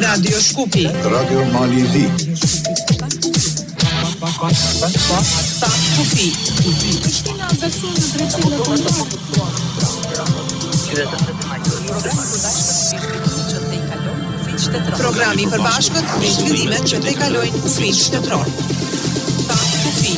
Radio Shkupi, Radio Malizi, Kufi, programi i përbashkët me zhvillimet që të kalojnë kufinë shtetëror. Kufi.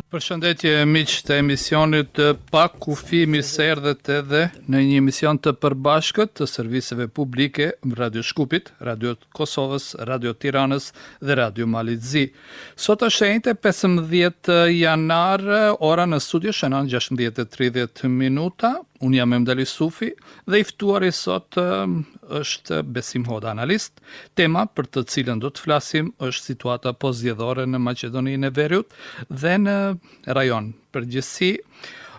Përshëndetje miq të emisionit Pa Kufi, mirë se erdhët edhe në një emision të përbashkët të serviseve publike Radio Shkupit, Radio Kosovës, Radio Tiranës dhe Radio Malizi. Sot është e 15 janar, ora në studio shënon 16:30. Unë jam Emdali Sufi dhe i ftuari sot është Besim Hoda, analist. Tema për të cilën do të flasim është situata postzgjedhore në Maqedoninë e Veriut dhe në rajon. Përgjithësi,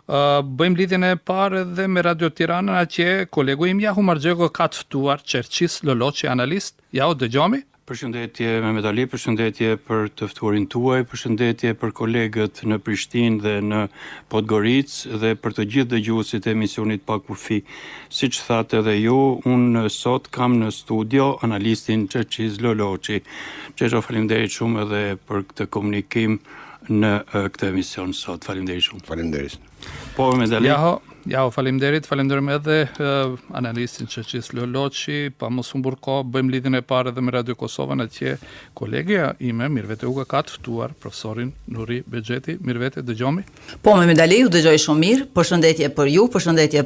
bëjmë lidhjen e parë edhe me Radio Tiranën, atje kolegu im Jahu Margjego ka të ftuar Çerçis Loloçi, analist. Ja, u dëgjoni? Përshëndetje Mehmet Ali, përshëndetje për të ftuarin tuaj, përshëndetje për kolegët në Prishtinë dhe në Podgoricë dhe për të gjithë dëgjuesit e emisionit Pa Kufi. Siç thatë edhe ju, unë sot kam në studio analistin Çerçis Loloçi. Çerço, faleminderit shumë edhe për këtë komunikim në këtë emision sot. Faleminderit shumë. Faleminderit. Po, Mehmet Ali. Ja, faleminderit edhe analistin Çerçis Loloçi, pa mos humbur kohë, bëjmë lidhjen e parë edhe me Radio Kosovën, atje kolegja ime Mirvete Uga ka të ftuar profesorin Nuri Bexheti. Mirvete, dëgjomi? Po, me medali, ju dëgjoj shumë mirë. Përshëndetje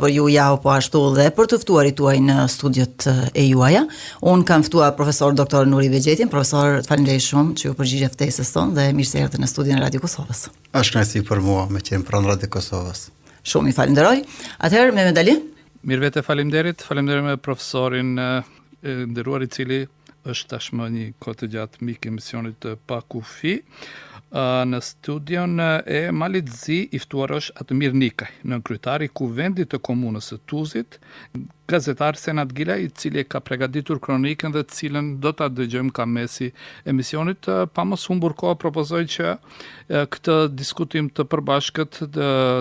për ju, ja, po ashtu dhe për të ftuarit tuaj në studiot e juaja. Unë kam ftuar profesor doktor Nuri Bexhetin. Profesor, faleminderit shumë që ju përgjigje ftesës tonë dhe mirë se erdhët në studion e Radio Kosovës. Është kënaqësi për mua me qenë pranë Radio Kosovës. Shumë i falenderoj. Atëherë me medali? Mirëvete, faleminderit me profesorin nderuar, i cili është tashmë një kohë të gjatë mik i emisionit të Pa Kufi. Në studion e Malizi i ftuar është Atmir Nikaj, nënkryetari i Kuvendit të Komunës së Tuzit, gazetar Senat Gila, i cili ka përgatitur kronikën dhe të cilën do ta dëgjojmë ka mesi emisionit. Pa mos humbur kohë, propozoj që këtë diskutim të përbashkët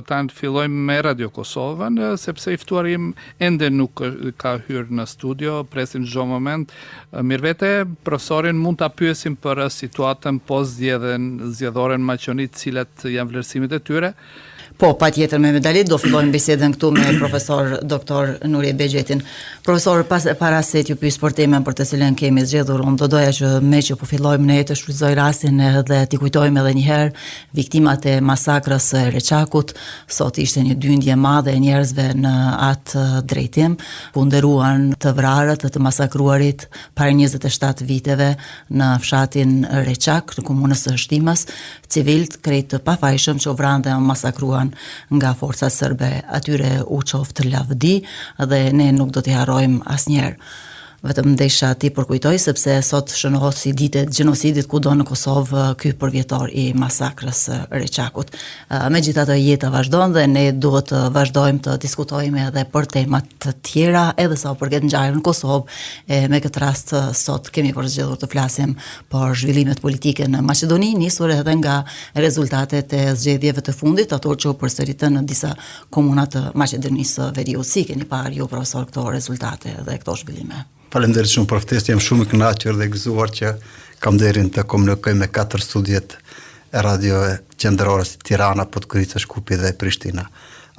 ta fillojmë me Radio Kosovën, sepse i ftuari im ende nuk ka hyrë në studio, presim çdo moment. Mirëvete, profesorin mund ta pyesim për situatën postzgjedhore në Maqedoni, cilat janë vlerësimet e tyre. Po, patjetër me medali, do fillojmë bisedën këtu me profesor doktor Nuri Bexhetin. Profesor, para se t'ju pyes për temën për të cilën kemi zgjedhur, unë do doja që me që po fillojmë ne të shfrytëzoj rastin dhe t'i kujtojmë edhe një herë viktimat e masakrës së Reçakut. Sot ishte një dyndje e madhe e njerëzve në atë drejtim, ku nderuan të vrarët, të masakruarit para 27 viteve në fshatin Reçak, në komunës së Shtimës, civilt krejt të pafajshëm që u vranë dhe masakruan nga forcat serbe. Atyre u qoftë lavdi dhe ne nuk do t'i harrojmë asnjëherë. Vetëm ndesha ti përkujtoj, sepse sot shënohet si ditë e gjenocidit kudo në Kosovë, ky përvjetor i masakrës Reçakut. Megjithatë, jeta vazhdon dhe ne duhet të vazhdojmë të diskutojmë edhe për temat të tjera, edhe sa u përket ngjarjeve në Kosovë. Me këtë rast sot kemi përzgjedhur të flasim për zhvillimet politike në Maqedoni, nisur edhe nga rezultatet e zgjedhjeve të fundit, ato që u përsëritën në disa komuna të Maqedonisë së Veriut. Si keni parë ju, profesor, këto rezultate dhe këto zhvillime? Faleminderit shumë për ftesën, jam shumë i kënaqur dhe gëzuar që kam nderin të komunikoj me 4 studiet e radio qendrore si Tirana, Podgorica, Shkupi dhe Prishtina.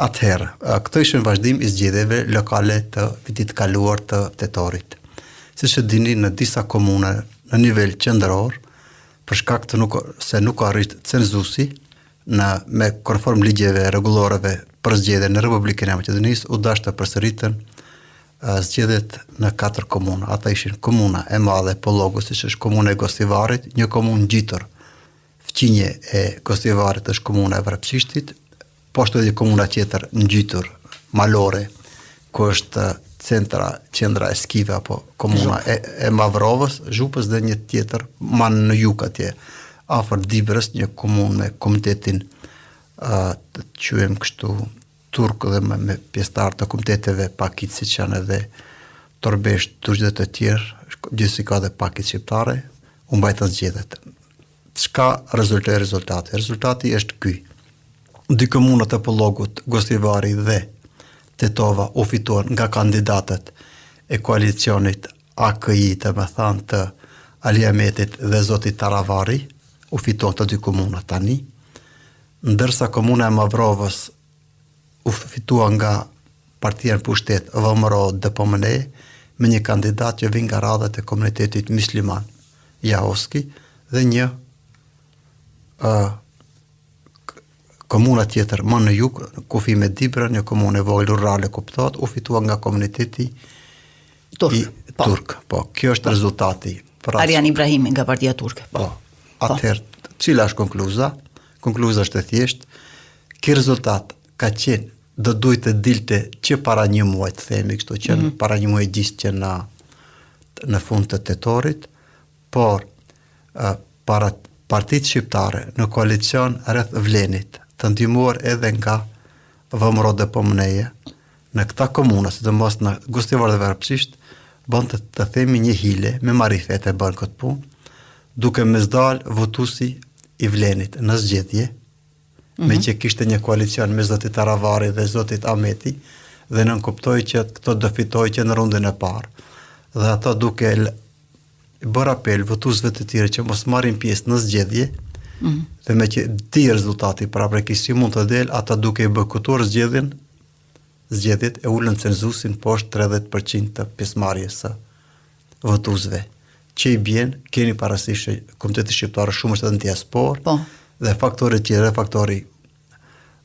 Atëherë, këto ishin vazhdim i zgjedhjeve lokale të vitit kaluar të tetorit. Siç e dini, në disa komune në nivel qendror, për shkak të nuk arrit cenzusi me konform ligjeve rregulloreve për zgjedhje në Republikën e Maqedonisë, u dashur të përsëritën zgjedhjet në 4 komuna. Ata ishin komuna e madhe Pollogu, siç është komuna e Gostivarit, një komunë ngjitur, fqinje e Gostivarit është komuna e Vrapçishtit, poshtë edhe komuna tjetër ngjitur, Malore, ku është qendra e Skive apo komuna e Mavrovës, Zhupës, dhe një tjetër në jug atje, afër Dibrës, një komunë me komitetin të quajmë kështu turk dhe me pjesëtar të komiteteve Pakit, siç janë edhe Torbesh, Turq dhe të tjerë, gjithsesi ka dhe Pakit shqiptare, u mbajtën zgjedhjet. Çka rezultoi rezultati? Rezultati është ky. Dy komunat e Pollogut, Gostivari dhe tetova u fituan nga kandidatët e koalicionit AKI, të me thanë të Aliametit dhe zotit Taravari, u fituan të dy komuna tani, ndërsa komuna e Mavrovës u fituan nga partia në pushtet VMRO DPMNE me një kandidat që vjen nga radhët e komunitetit musliman Jahoski dhe një komuna tjetër më në jug, kufi me Dibra, një komunë e vogël rurale kuptohet, u fituan nga komuniteti turk. Po, kjo është rezultati. Arjan Ibrahimi nga partia turke. Po. Atëherë, cila është konkluza? Konkluza është e thjeshtë. Ky rezultat ka qenë do duhet të dilte që para një muaj, të themi kështu, që para një muaj gjisë që në fund të tetorit, por para partitë shqiptare në koalicion rreth Vlenit, të ndihmuar edhe nga VMRO DPMNE, në këta komuna, sidomos në Gostivar dhe Verapsisht, bën të themi një hile, me marifete bën këtë punë, duke me zdal votusi i Vlenit në zgjedhje, me që kishte një koalicion me zotit Taravari dhe zotit Ameti, dhe nënkuptoi që këto do fitoj që në rundën e parë. Dhe ato duke bërë apel votuesve të tjerë që mos marrin pjesë në zgjedhje, dhe me që di rezultati paraprakisht si mund të del, ata duke i bojkotuar zgjedhjet e ulën cenzusin poshtë 30% të pjesëmarrjes së votuesve. Që i bjen, keni parasysh Komiteti Shqiptar shumë është edhe në diasporë, dhe faktori tjerë, faktori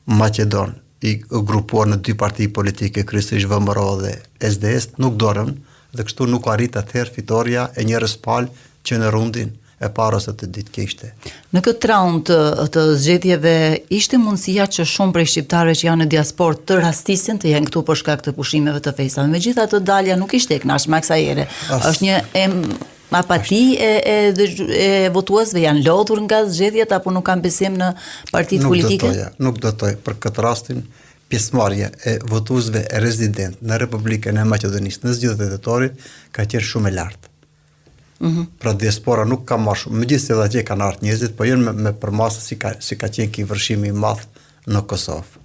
Macedon, i grupuar në dy parti politike, kryesisht VMRO dhe SDS, nuk dorën, dhe kështu nuk arrit atëherë fitoria e njerëz palë që në rundin e parë ose të ditë kishte. Në këtë raund të zgjedhjeve ishte mundësia që shumë prej shqiptarëve që janë në diasporë të rastisin të jenë këtu për shkak të pushimeve të fejsave. Megjithatë dalja nuk ishte e kënaqshme me kësaj ere. Është një apati e votuesve, janë lodhur nga zgjedhjet apo nuk kanë besim në partitë politike? Nuk do të për këtë rastin pjesëmarrja e votuesve rezident në Republikën e Maqedonisë në zgjedhjet e tetorit ka qenë shumë e lartë. Pra diaspora nuk ka marrë shumë, megjithëse edhe atje kanë ardhur njerëzit, po janë me përmasë si ka qenë ky vërshimi i madh në Kosovë.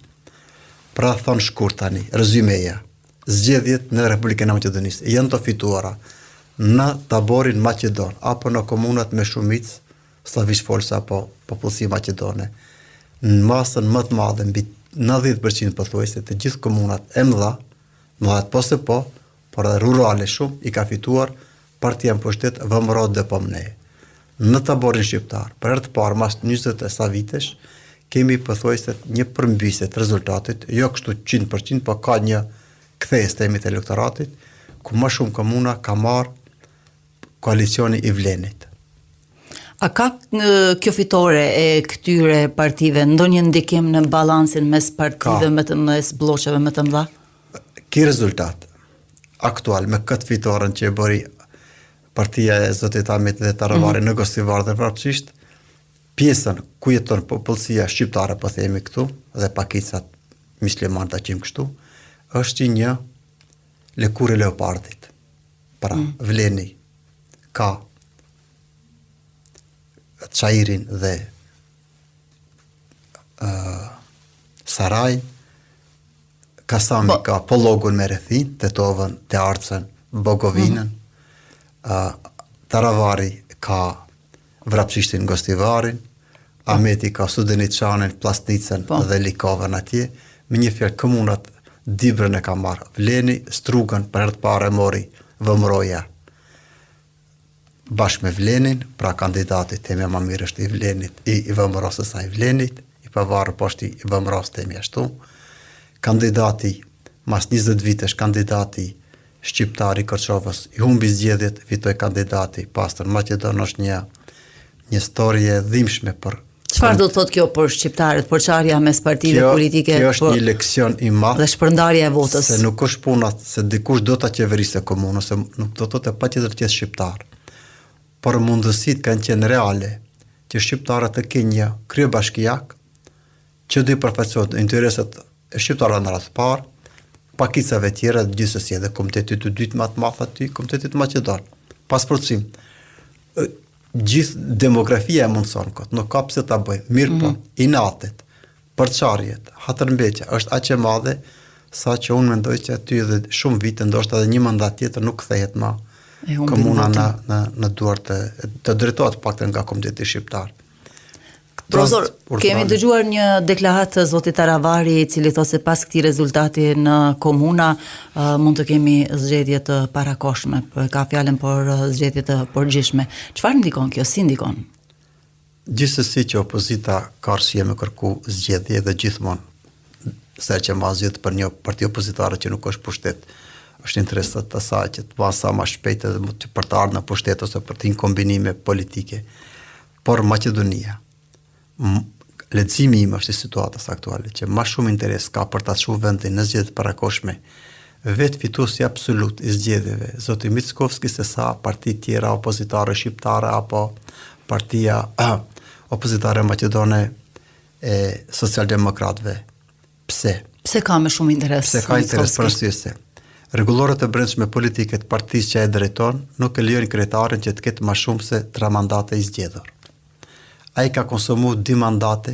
Pra thon shkurt tani, rezumeja, zgjedhjet në Republikën e Maqedonisë janë të fituara në taborin Maqedon apo në komunat me shumicë slavisht folse apo popullsi maqedone. Në masën më të madhe, mbi 90% pothuajse të gjithë komunat e mëdha po se po, por edhe rurale shumë i ka fituar partia në pushtet VMRO DPMNE. Në taborin shqiptar, për herë të parë mas 20 e sa vitesh, kemi pothuajse një përmbysje të rezultatit, jo kështu 100%, po ka një kthesë temi të elektoratit, ku më shumë komuna ka marrë koalicioni i Vlenit. A ka kjo fitore e këtyre partive ndonjë ndikim në balansin mes partive mes bloqeve më të mëdha? Ky rezultat aktual me këtë fitoren që e bëri partia e zotit Amit dhe Taravari në Gostivar dhe Vrapçisht, pjesën ku jeton popullsia shqiptare, po themi këtu, dhe pakicat musliman ta qim kështu, është një lëkurë e leopardit. Pra, Vleni ka Çairin dhe Saraj, Kasami ka Pollogun me rrethin, Tetovën, Te Arcën, Bogovinën, Taravari ka Vrapçishtin, Gostivarin, Ameti ka Studeniçanin, Plasnicën dhe Likovën atje, me një fjalë komunat Dibrën e ka marrë Vleni, Strugën për herë të parë mori VMRO-ja bashkë me Vlenin, pra kandidati temi më mirë është i Vlenit, i VMRO-s së saj Vlenit, i pavarur poshtë i VMRO-s temi ashtu. Kandidati mas 20 vitesh, kandidati shqiptar i Kosovës i humbi zgjedhjet, fitoi kandidati pastër Maqedon. Është një storje dhimbshme për Çfarë do të thotë kjo për shqiptarët, për çarja mes partive politike? Kjo është një leksion i madh dhe shpërndarja e votës. Se nuk është puna se dikush do ta qeverisë komunën, se nuk do të thotë patjetër të jetë shqiptar. Por mundësitë kanë qenë reale që shqiptarët të kenë një kryebashkiak që do i përfaqësojë interesat e shqiptarëve në radhë parë, pakicave tjera gjithsesi edhe komunitetit të dytë më të madh aty, komunitetit maqedon. Pas forcim, gjithë demografia e mundson kot, nuk ka pse ta bëj. Mirë po, inatet, përçarjet, hatërmbetja është aq e madhe sa që unë mendoj që aty edhe shumë vite, ndoshta edhe një mandat tjetër nuk kthehet më komuna në duar të drejtohet paktën nga Komiteti Shqiptar. Profesor, kemi dëgjuar një deklaratë të zotit Taravari, i cili thotë se pas këtij rezultati në komuna mund të kemi zgjedhje të parakoshme, ka fjalën për zgjedhje të përgjithshme. Çfarë ndikon kjo? Si ndikon? Gjithsesi që opozita ka arsye me kërku zgjedhje dhe gjithmonë sa që ma zgjedh për një parti opozitare që nuk është pushtet, është interesat të saj që të bëjë sa më shpejt edhe për të ardhur në pushtet ose për të kombinime politike. Por Maqedonia, leximi im është i situatës aktuale që më shumë interes ka për ta çuar vendin në zgjedhjet parakoshme vetë fituesi absolut i zgjedhjeve zoti Mickovski se sa parti tjera opozitare shqiptare apo partia opozitare maqedone e socialdemokratëve. Pse? Pse ka më shumë interes? Pse ka interes për arsye se rregullorët e brendshme politike të partisë që e drejton nuk e lejojnë kryetarin që të ketë më shumë se 3 mandate i zgjedhur. Ai ka konsumuar 2 mandate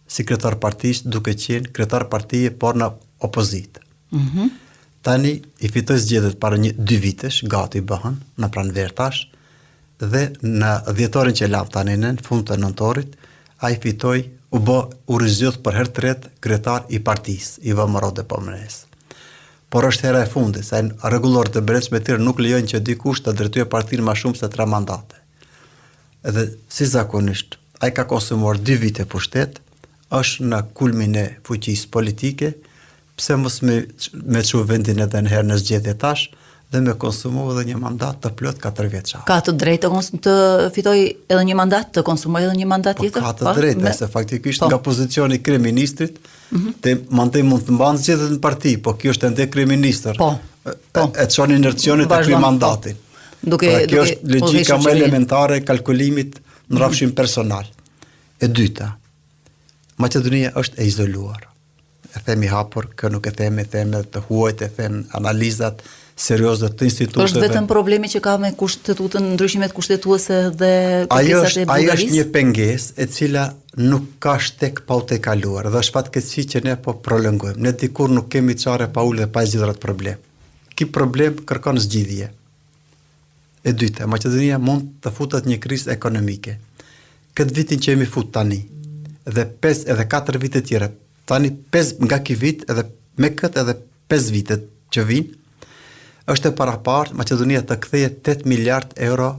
si kryetar partisë duke qenë kryetar partie por në opozitë. Tani i fitoi zgjedhjet para 2 vitesh, gati bëhen në pranverë tash dhe në dhjetorin që lam tani në fund të nëntorit, ai fitoi u rizgjodh për herë të tretë kryetar i partisë, i VMRO dhe PMNS. Por është hera e fundit, sa rregullorët e brendshme të tjerë nuk lejojnë që dikush të drejtojë partinë më shumë se 3 mandate. Edhe si zakonisht, ai ka konsumuar 2 vite pushtet, është në kulmin e fuqisë politike, pse mos me çu vendin edhe në herë në zgjedhje tash dhe me konsumu edhe një mandat të plot 4 vjeçar. Ka të drejtë të fitoj edhe një mandat, të konsumoj edhe një mandat tjetër? Ka të drejtë, se faktikisht nga pozicioni kryeministrit, mandej mund të mbanë zgjedhjet në parti, po kjo është ende kryeministër. E çon inercionit e këtij mandatin. Kjo është logjika më elementare e kalkulimit në rrafshin personal. E dyta, Maqedonia është e izoluar. E themi hapur, kjo nuk e themi të huajt, e them analizat serioze të instituteve. Është vetëm problemi që ka me kushtetutën, ndryshimet kushtetuese dhe kërkesat e Bullgarisë? Ajo është një pengesë e cila nuk ka shtek pa u tejkaluar dhe është fatkeqësi që ne po prolongojmë. Ne dikur nuk kemi çare pa ulë dhe pa zgjidhur atë problem. Ky problem kërkon zgjidhje. E dyta, Maqedonia mund të futet një krizë ekonomike. Këtë vitin që jemi fut tani dhe 5 edhe 4 vite tjera, tani 5 nga ky vit edhe me këtë edhe 5 vitet që vinë, është e parapartë Maqedonia të ktheje 8 miliard euro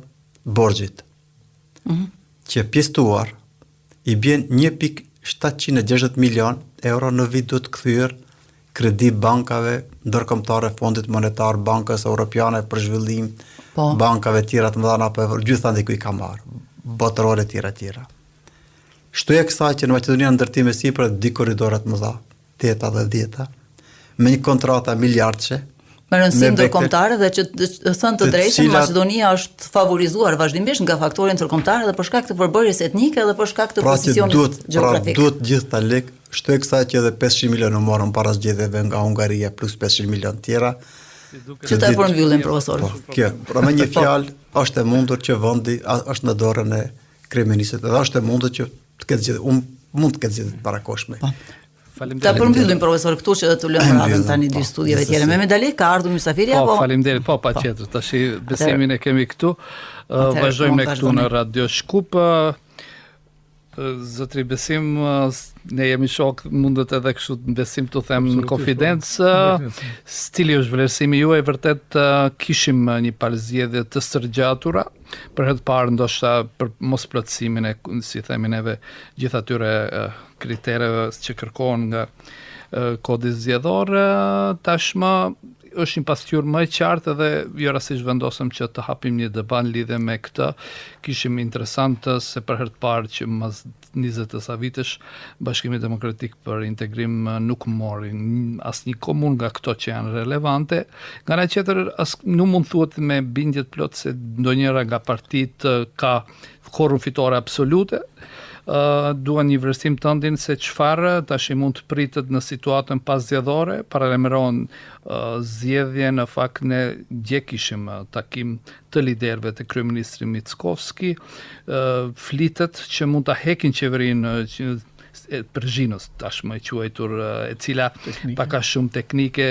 borxhit. Që pjesëtuar i bjen 1.760 milion euro në vit duhet kthyer kredi bankave ndërkombëtare, Fondit Monetar, Bankës Europiane për zhvillim, bankave tjera të mëdha apo gjithandaj ku i ka marrë, botërore tjera. Shtoja kësaj që në Maqedonia ndërtime sipër di korridorat mëdha, 8 dhe 10, me një kontrata miliardçe. Me rëndësi ndërkombëtare dhe që thënë të drejtën, Maqedonia është favorizuar vazhdimisht nga faktorin ndërkombëtar dhe për shkak të përbërjes etnike dhe për shkak të pozicionit gjeografik. Duhet gjithë ta lek, shtoj kësaj që edhe 500 milion u morën para zgjedhjeve nga Hungaria plus 500 milion tjera. Që ta përmbyllim, profesor. Kjo, pra me një fjalë, është e mundur që vendi është në dorën e kryeministit dhe është e mundur që të ketë zgjedhje, mund të ketë zgjedhje parakoshme. Ta përmbyllim, profesor, këtu që të lëmë radhën tani dy studieve tjera. Me medali ka ardhur mysafiri apo? Faleminderit, patjetër. Tash besimin e kemi këtu. Vazhdojmë ne këtu në Radio Shkup. Zotri Besim, ne jemi shok, mundet edhe kështu besim të them në konfidencë. Stili është vlerësimi juaj, vërtet kishim një palë zgjedhje të stërgjatura, për herë të parë ndoshta për mos plotësimin e, si themi neve, gjithë atyre kritereve që kërkohen nga kodi zgjedhor, tashmë është një pasqyrë më e qartë dhe jo rastisht vendosëm që të hapim një debat lidhe me këtë. Kishim interesant se për herë të parë që mas 20 sa vitesh Bashkimi Demokratik për Integrim nuk mori asnjë komunë nga këto që janë relevante. Nga ana tjetër nuk mund thuhet me bindje të plot se ndonjëra nga partitë ka korrun fitore absolute. Duan një vlerësim tëndin se çfarë tash mund të pritet në situatën pas zgjedhore, paralajmëron zgjedhje, në fakt ne dje kishim takim të liderëve të kryeministrit Mickovski, flitet që mund ta hekin qeverinë, që Pergjinos tashmë e quajtur, e cila pak a shumë teknike,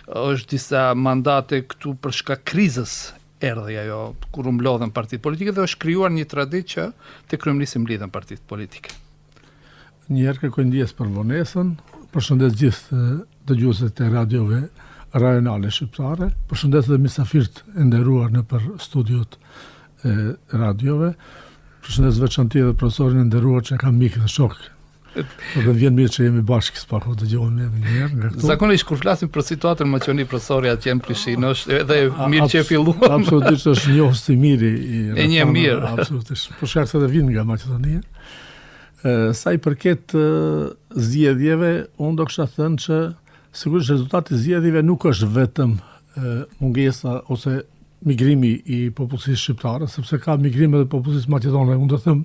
është disa mandate këtu për shkak krizës erdhi ajo kur u mlodhen partitë politike dhe është krijuar një traditë që te kryeministri mblidhen partitë politike. Njëherë kërkoj ndjes për vonesën, përshëndes gjithë dëgjuesit e radiove rajonale shqiptare, përshëndes dhe mysafirët e nderuar në për studiot e radiove, përshëndes veçanti dhe profesorin e nderuar që kam mikë dhe shok. Dhe vjen mirë që jemi bashkë s'pako të gjohemi edhe njëherë nga këtu. Zakonisht kur flasim për situatën më qeni profesori atje në Prishtinë, është edhe mirë që e filluam. Absolutisht është njohës i miri e një mirë. Absolutisht. Për shkak se vjen nga Maqedonia. Sa i përket zgjedhjeve, unë do kisha thënë që sigurisht rezultati i zgjedhjeve nuk është vetëm mungesa ose migrimi i popullsisë shqiptare, sepse ka migrime dhe popullsisë maqedone. Unë do të them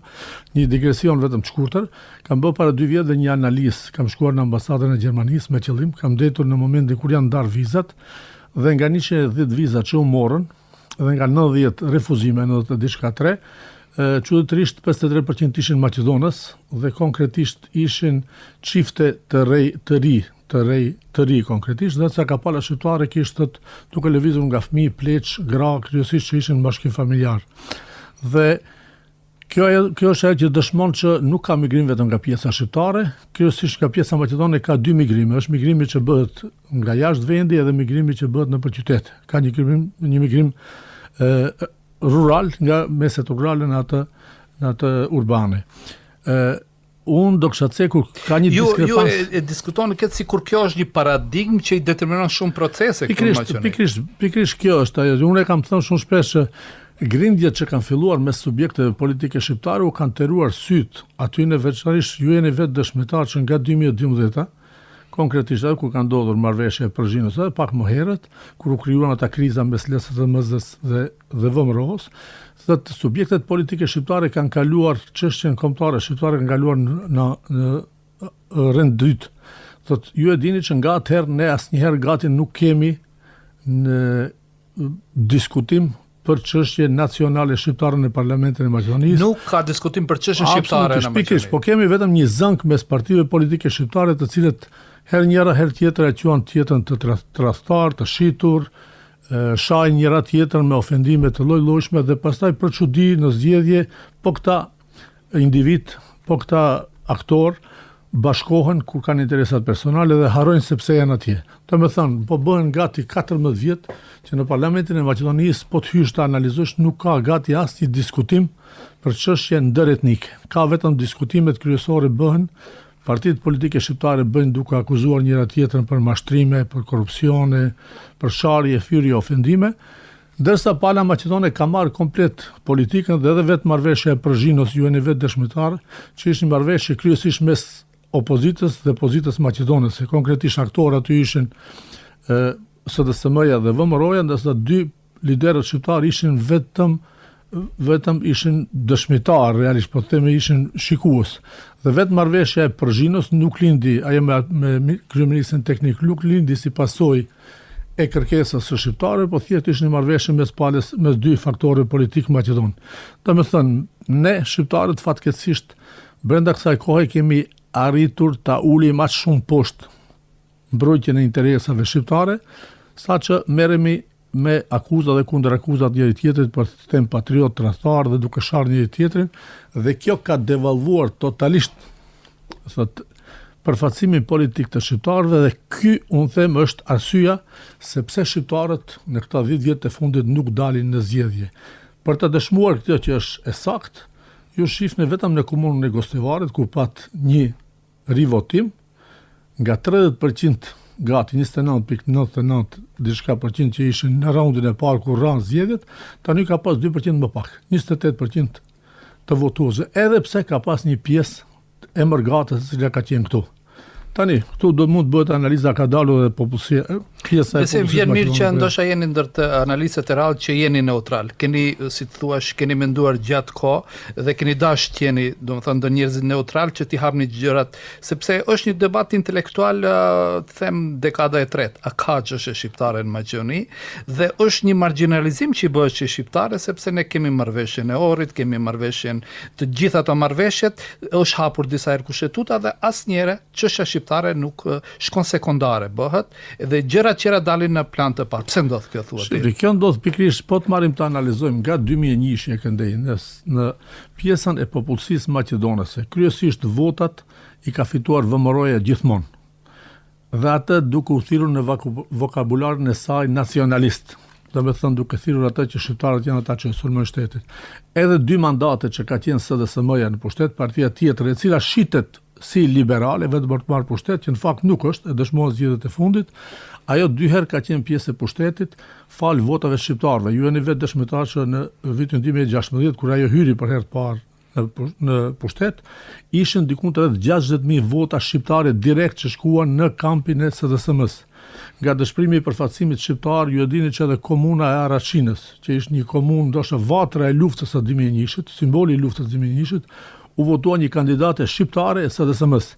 një digresion vetëm të shkurtër. Kam bërë para 2 vjet dhe një analizë. Kam shkuar në ambasadën e Gjermanisë me qëllim, kam detur në momentin kur janë ndarë vizat dhe nga 110 viza që u morën dhe nga 90 refuzime, 90 diçka 3, çuditërisht 53% ishin Maqedonës dhe konkretisht ishin çifte të ri konkretisht, dhe ca kapala shqiptare kishtët duke lëvizur nga fëmijë, pleq, gra, kryesisht që ishin bashkim familjar. Dhe kjo është ajo që dëshmon që nuk ka migrim vetëm nga pjesa shqiptare, kryesisht nga pjesa maqedone ka 2 migrime, është migrimi që bëhet nga jashtë vendi edhe migrimi që bëhet nëpër qytet. Ka një migrim rural nga meset rurale në atë urbane. Unë do kisha cekur ka një diskrepancë. Ju e diskutoni këtë sikur kjo është një paradigmë që i determinon shumë procese këtu në Maqedoni. Pikrisht kjo është ajo. Unë e kam thënë shumë shpesh që grindjet që kanë filluar mes subjekteve politike shqiptare u kanë teruar syt aty në veçanërisht ju jeni vetë dëshmitar që nga 2012 konkretisht edhe kur ka ndodhur marrëveshja e Pergjinos edhe pak më herët, kur u krijuan ata kriza mes LSDM-s dhe VMRO-s, thotë subjektet politike shqiptare kanë kaluar çështjen kombëtare shqiptare kanë kaluar në rend dytë. Thotë ju e dini që nga atëherë ne asnjëherë gati nuk kemi në diskutim për çështje nacionale shqiptare në Parlamentin e Maqedonisë. Nuk ka diskutim për çështjen shqiptare në Maqedoni. Po kemi vetëm një zënk mes partive politike shqiptare të cilët herë njëra herë tjetër e quan tjetrën të tradhtar, të shitur, shajnë njëra tjetrën me ofendime të lloj-llojshme dhe pastaj për çudi në zgjedhje po këta individ, po këta aktor bashkohen kur kanë interesat personale dhe harrojnë sepse janë atje. Do të thënë, po bëhen gati 14 vjet që në Parlamentin e Maqedonisë po të hysh të analizosh nuk ka gati asnjë diskutim për çështje ndëretnike. Ka vetëm diskutimet kryesore bëhen, partitë politike shqiptare bëjnë duke akuzuar njëra tjetrën për mashtrime, për korrupsione, për sharje, fyrje, ofendime, ndërsa pala maqedone ka marrë komplet politikën dhe edhe vetë marrëveshja e Pergjinos ju jeni vetë dëshmitar, që ishte një marrëveshje kryesisht mes opozitës dhe pozitës maqedonese. Konkretisht aktorë aty ishin SDSM-ja dhe VMRO-ja, ndërsa 2 liderët shqiptar ishin vetëm ishin dëshmitar, realisht po themi ishin shikues. Dhe vetë marrëveshja e Pergjinos nuk lindi, ajo me kryeministrin teknik nuk lindi si pasojë e kërkesës së shqiptarëve, po thjesht ishte një marrëveshje mes 2 faktorëve politik maqedon. Domethënë, ne shqiptarët fatkeqësisht brenda kësaj kohe kemi arritur ta ulim aq shumë poshtë mbrojtjen e interesave shqiptare, saqë merremi me akuza dhe kundër akuzat njëri tjetrit për të them patriot, tradhtar dhe duke sharr njëri tjetrin, dhe kjo ka devalvuar totalisht përfaqësimin politik të shqiptarëve dhe ky unë them është arsyeja sepse shqiptarët në këta 10 vjet e fundit nuk dalin në zgjedhje. Për të dëshmuar këtë që është e saktë, ju shifni vetëm në komunën e Gostivarit ku pat një rivotim nga 30% gati 29.99 diçka % që ishin në raundin e parë kur ranë zgjedhjet, tani ka pas 2% më pak, 28% të votuesve, edhe pse ka pas një pjesë e mërgatës e cila ka qenë këtu. Tani, këtu do mund bëhet analiza ka dalur dhe popullsia pjesa e Besoj vjen mirë që ndoshta jeni ndër të analizat e radhë që jeni neutral. Keni, si të thuash, keni menduar gjatë kohë dhe keni dashur të jeni, domethënë, ndër njerëzit neutral që t'i hapni gjërat, sepse është një debat intelektual, të them dekada e tretë, a ka çështje shqiptare në Maqedoni dhe është një marginalizim që i bëhet çështje shqiptare sepse ne kemi marrëveshjen e Ohrit, kemi marrëveshjen të gjitha ato marrëveshjet, është hapur disa herë kushtetuta dhe asnjëherë çështja shqiptare nuk shkon sekondare bëhet dhe gjërat tjera dalin në plan të parë. Pse ndodh kjo thua ti? Kjo ndodh pikërisht po të marrim të analizojmë nga 2001 e këndej në pjesën e popullsisë maqedonese. Kryesisht votat i ka fituar VMRO-ja gjithmonë. Dhe atë duke u thirrur në vokabularin e saj nacionalist. Do me thënë duke thirrur atë që shqiptarët janë ata që sulmojnë shtetin. Edhe 2 mandate që ka qenë SDSM-ja në pushtet, partia tjetër e cila shitet si liberale, vetëm për të marrë pushtet, që në fakt nuk është, e dëshmohet zgjedhjet e fundit, ajo 2 herë ka qenë pjesë e pushtetit, fal votave shqiptarëve. Ju jeni vetë dëshmitar që në vitin 2016, kur ajo hyri për herë të parë në pushtet, ishin diku rreth 60.000 vota shqiptare direkt që shkuan në kampin e SDSM-s. Nga dëshprimi i përfaqësimit shqiptar, ju e dini që edhe komuna e Araçinës, që ishte një komunë ndoshta vatra e luftës së Dimjenjishit, simboli i luftës së Dimjenjishit, u votua një kandidate shqiptare e SDSM-s.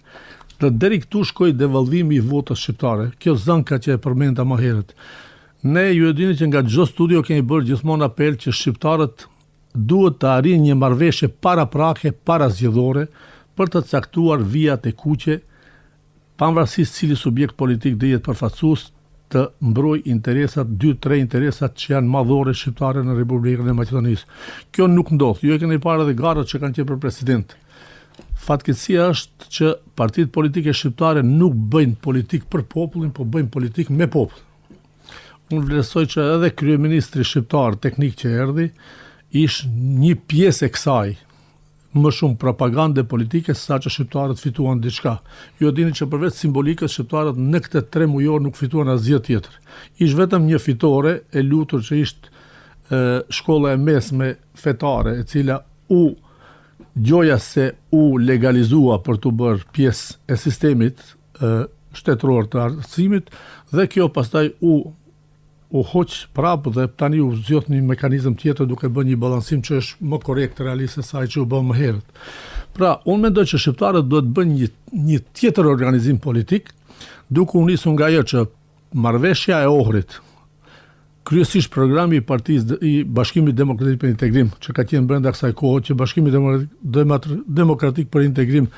Dhe deri këtu shkoi devalvimi i votës shqiptare. Kjo zënka që e përmenda më herët. Ne ju e dini që nga çdo studio kemi bërë gjithmonë apel që shqiptarët duhet të arrijnë një marrëveshje paraprake, parazgjedhore, për të caktuar vijat e kuqe, pavarësisht cili subjekt politik dhe jetë përfaqësues të mbroj interesat, 2-3 interesat që janë madhore shqiptare në Republikën e Maqedonisë. Kjo nuk ndodh. Ju e keni parë edhe garat që kanë qenë për president. Fatkeqësia është që partitë politike shqiptare nuk bëjnë politikë për popullin, po bëjnë politikë me popull. Unë vlerësoj që edhe kryeministri shqiptar teknik që erdhi ishte një pjesë e kësaj, më shumë propagande politike sa që shqiptarët fituan diçka. Ju e dini që përveç simbolikës shqiptarët në këtë 3 mujor nuk fituan asgjë tjetër. Ishte vetëm një fitore e lutur që ishte shkolla e mesme fetare, e cila gjoja se u legalizua për të bërë pjesë e sistemit shtetëror të arsimit dhe kjo pastaj u hoq prapë dhe tani u zgjodh një mekanizëm tjetër duke bërë një balansim që është më korrekt realisht se sa që u bë më herët. Pra, unë mendoj që shqiptarët duhet bëjnë një tjetër organizim politik, duke u nisur nga ajo që marrëveshja e Ohrit, kryesisht programi i Partisë i Bashkimit Demokratik për Integrim, që ka qenë brenda kësaj kohe, që Bashkimi Demokratik për Integrim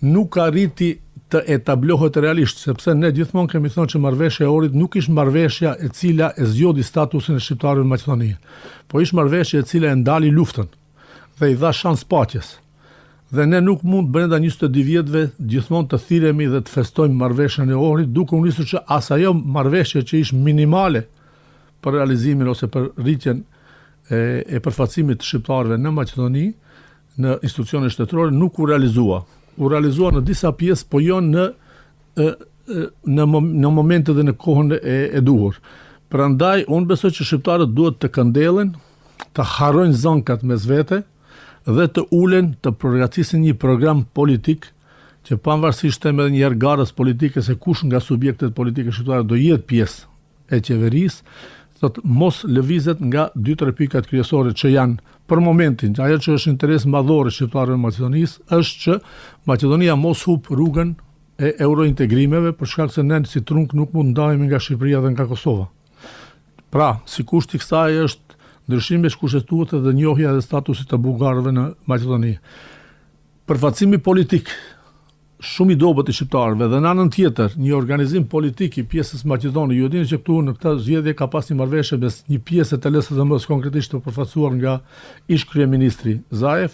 nuk arriti të etablohet realisht, sepse ne gjithmonë kemi thënë që marrëveshja e Ohrit nuk ishte marrëveshja e cila e zgjodhi statusin e shqiptarëve në Maqedoni, po ishte marrëveshja e cila e ndali luftën dhe i dha shans paqes. Dhe ne nuk mund brenda 22 vjetëve gjithmonë të thirremi dhe të festojmë marrëveshjen e Ohrit, duke u nisur që as ajo marrëveshje që ishte minimale për realizimin ose për rritjen e përfaqësimit të shqiptarëve në Maqedoni, në institucione shtetërore nuk u realizua. U realizua në disa pjesë, po jo në momente dhe në kohën e duhur. Prandaj, unë besoj që shqiptarët duhet të këndelen, të harrojnë zënkat mes vete dhe të ulen të përgatisin një program politik që pavarësisht edhe një herë garës politike se kush nga subjektet politike shqiptare do jetë pjesë e qeverisë, thotë mos lëvizet nga 2-3 pikat kryesore që janë për momentin. Ajo që është interes madhor i shqiptarëve të Maqedonisë është që Maqedonia mos hub rrugën e eurointegrimeve për shkak se ne si trunk nuk mund ndahemi nga Shqipëria dhe nga Kosova. Pra, si kusht i kësaj është ndryshimi i kushtetues dhe njohja e statusit të bullgarëve në Maqedoni. Përfaqësimi politik shumë i dobët i shqiptarëve dhe në anën tjetër një organizim politik i pjesës Maqedoni. Ju dini që këtu në këtë zgjedhje ka pas një marrëveshje mes një pjesë të LSDM-s konkretisht të përfaqësuar nga ish kryeministri Zaev,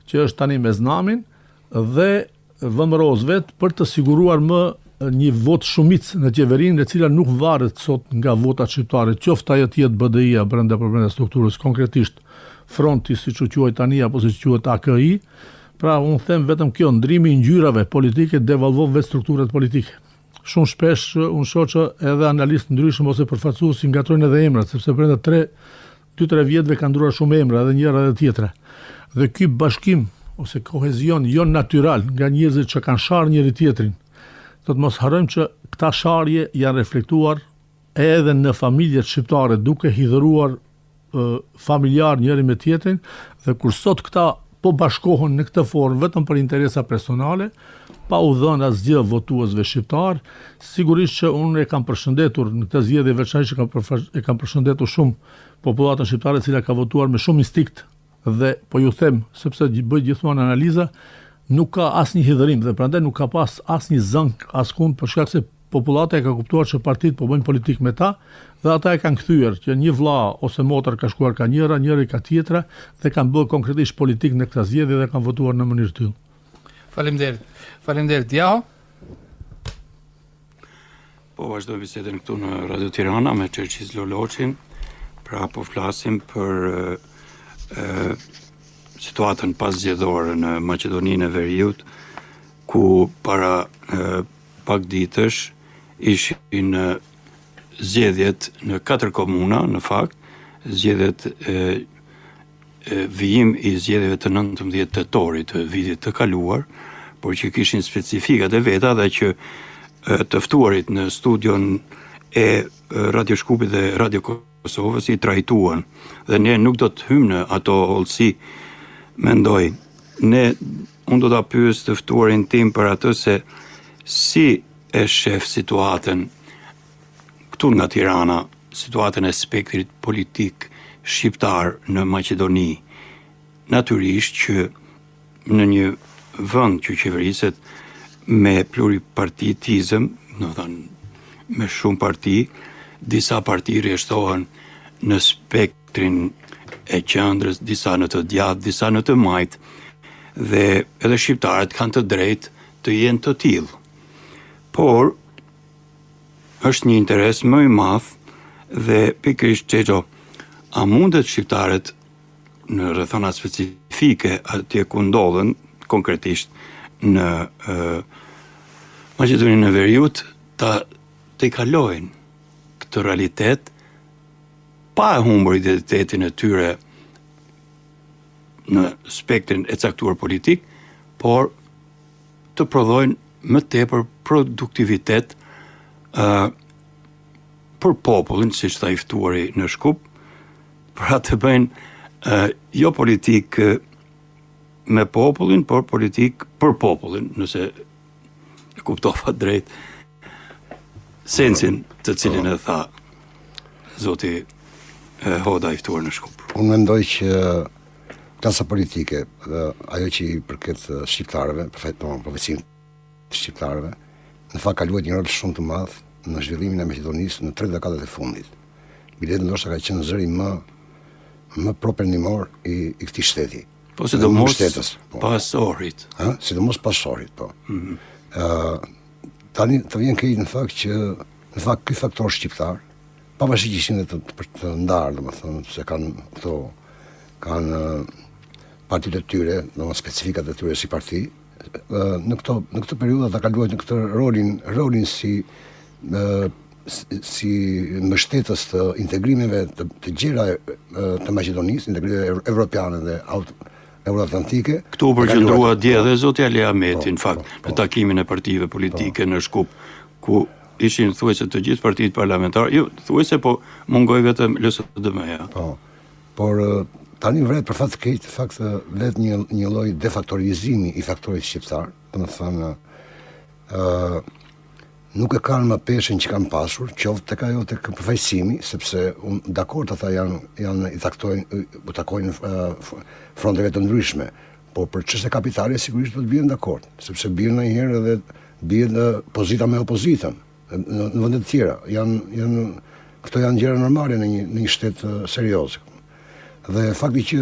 që është tani me znamin, dhe VMRO-s vet për të siguruar më një vot shumicë në qeverinë e cila nuk varet sot nga votat shqiptare, qoftë ajo të jetë BDI-a brenda strukturës, konkretisht fronti siç u quhet tani apo siç quhet AKI. Pra, unë them vetëm kjo, ndrimi i ngjyrave politike devalvon vetë strukturat politike. Shumë shpesh unë shoh që edhe analistë ndryshëm ose përfaqësues ngatrojnë edhe emrat, sepse brenda 2-3 vjetëve kanë ndruar shumë emra, edhe njëra edhe tjetra. Dhe ky bashkim ose kohezion jo natyral nga njerëzit që kanë sharë njëri tjetrin, do të mos harrojmë që këta sharje janë reflektuar edhe në familjet shqiptare duke hidhëruar familjar njëri me tjetrin, dhe kur sot këta po bashkohen në këtë formë vetëm për interesa personale, pa u dhënë asgjë votuesve shqiptar, sigurisht që unë e kam përshëndetur në këtë zgjedhje veçanërisht e kam përshëndetur shumë popullatën shqiptare e cila ka votuar me shumë instinkt, dhe po ju them, sepse bëj gjithmonë analiza, nuk ka asnjë hidhërim dhe prandaj nuk ka pas asnjë zënk askund, për shkak se popullata e ka kuptuar që partitë po bëjnë politikë me ta, dhe ata e kanë kthyer që një vlla ose motër ka shkuar ka njëra, njëri ka tjetra, dhe kanë bërë konkretisht politikë në këtë zgjedhje dhe kanë votuar në mënyrë të tillë. Faleminderit. Faleminderit. Djaho? Po vazhdoj bisedën këtu në Radio Tirana me Çerçis Loloçin. Pra po flasim për situatën paszgjedhore në Maqedoninë e Veriut, ku para pak ditësh ishin zgjedhjet në 4 komuna, në fakt, zgjedhjet vijim i zgjedhjeve të 19 tetorit të vitit të kaluar, por që kishin specifikat e veta dhe që të ftuarit në studion e Radio Shkupit dhe Radio Kosovës i trajtuan. Dhe ne nuk do të hymë në ato hollësi, mendoj. Unë do ta pyes të ftuarin tim për atë se si e shef situatën këtu nga Tirana, situatën e spektrit politik shqiptar në Maqedoni. Natyrisht që në një vend që qeveriset me pluripartitizëm, do të thënë me shumë parti, disa parti rreshtohen në spektrin e qendrës, disa në të djathtë, disa në të majt, dhe edhe shqiptarët kanë të drejtë të jenë të tillë. Por është një interes më i madh dhe pikërisht Çeço, a mundet shqiptarët në rrethana specifike atje ku ndodhen konkretisht në Maqedoninë e Veriut të kalojnë këtë realitet pa e humbur identitetin e tyre në spektrin e caktuar politik, por të prodhojnë më tepër produktivitet për popullin, siç tha i ftuari në Shkup, pra të bëjnë jo politik me popullin, por politik për popullin, nëse e kuptova drejt sensin të cilin e tha zoti Hoda i ftuar në Shkup. Unë mendoj që klasa politike, ajo që i përket shqiptarëve, përfaqësinë të shqiptarëve, në fakt ka luajtur një rol shumë të madh në zhvillimin e Maqedonisë në 3 dekadat e fundit. Bilet ndoshta ka qenë zëri më propendimor i këtij shteti. Po sidomos pas Ohrit. Sidomos pas Ohrit, po. Tani të vjen keq në fakt ky faktor shqiptar, pavarësisht që ishin të ndarë, domethënë se kanë partitë e tyre, domethënë specifikat e tyre si parti, në këtë periudhë ata kanë luajtur në këtë rolin si mbështetës të integrimeve të gjera të Maqedonisë, integrimeve evropiane dhe euroatlantike. Këtu u përqendrua dje dhe zoti Ali Ahmeti, në fakt, në takimin e partive politike në Shkup, ku ishin thuajse të gjithë partitë parlamentare, jo, thuajse po mungoi vetëm LSDM-ja. Po. Por tani vret për fat të keq, në fakt vlet një lloj defaktorizimi i faktorit shqiptar, domethënë nuk e kanë më peshën që kanë pasur, qoftë tek ajo tek përfaqësimi, sepse unë dakord ata janë i takojnë fronteve të ndryshme, por për çështje kapitale sigurisht do të bien dakord, sepse bien ndonjëherë edhe bien pozita me opozitën në vende të tjera. Këto janë gjëra normale në një shtet serioz. Dhe fakti që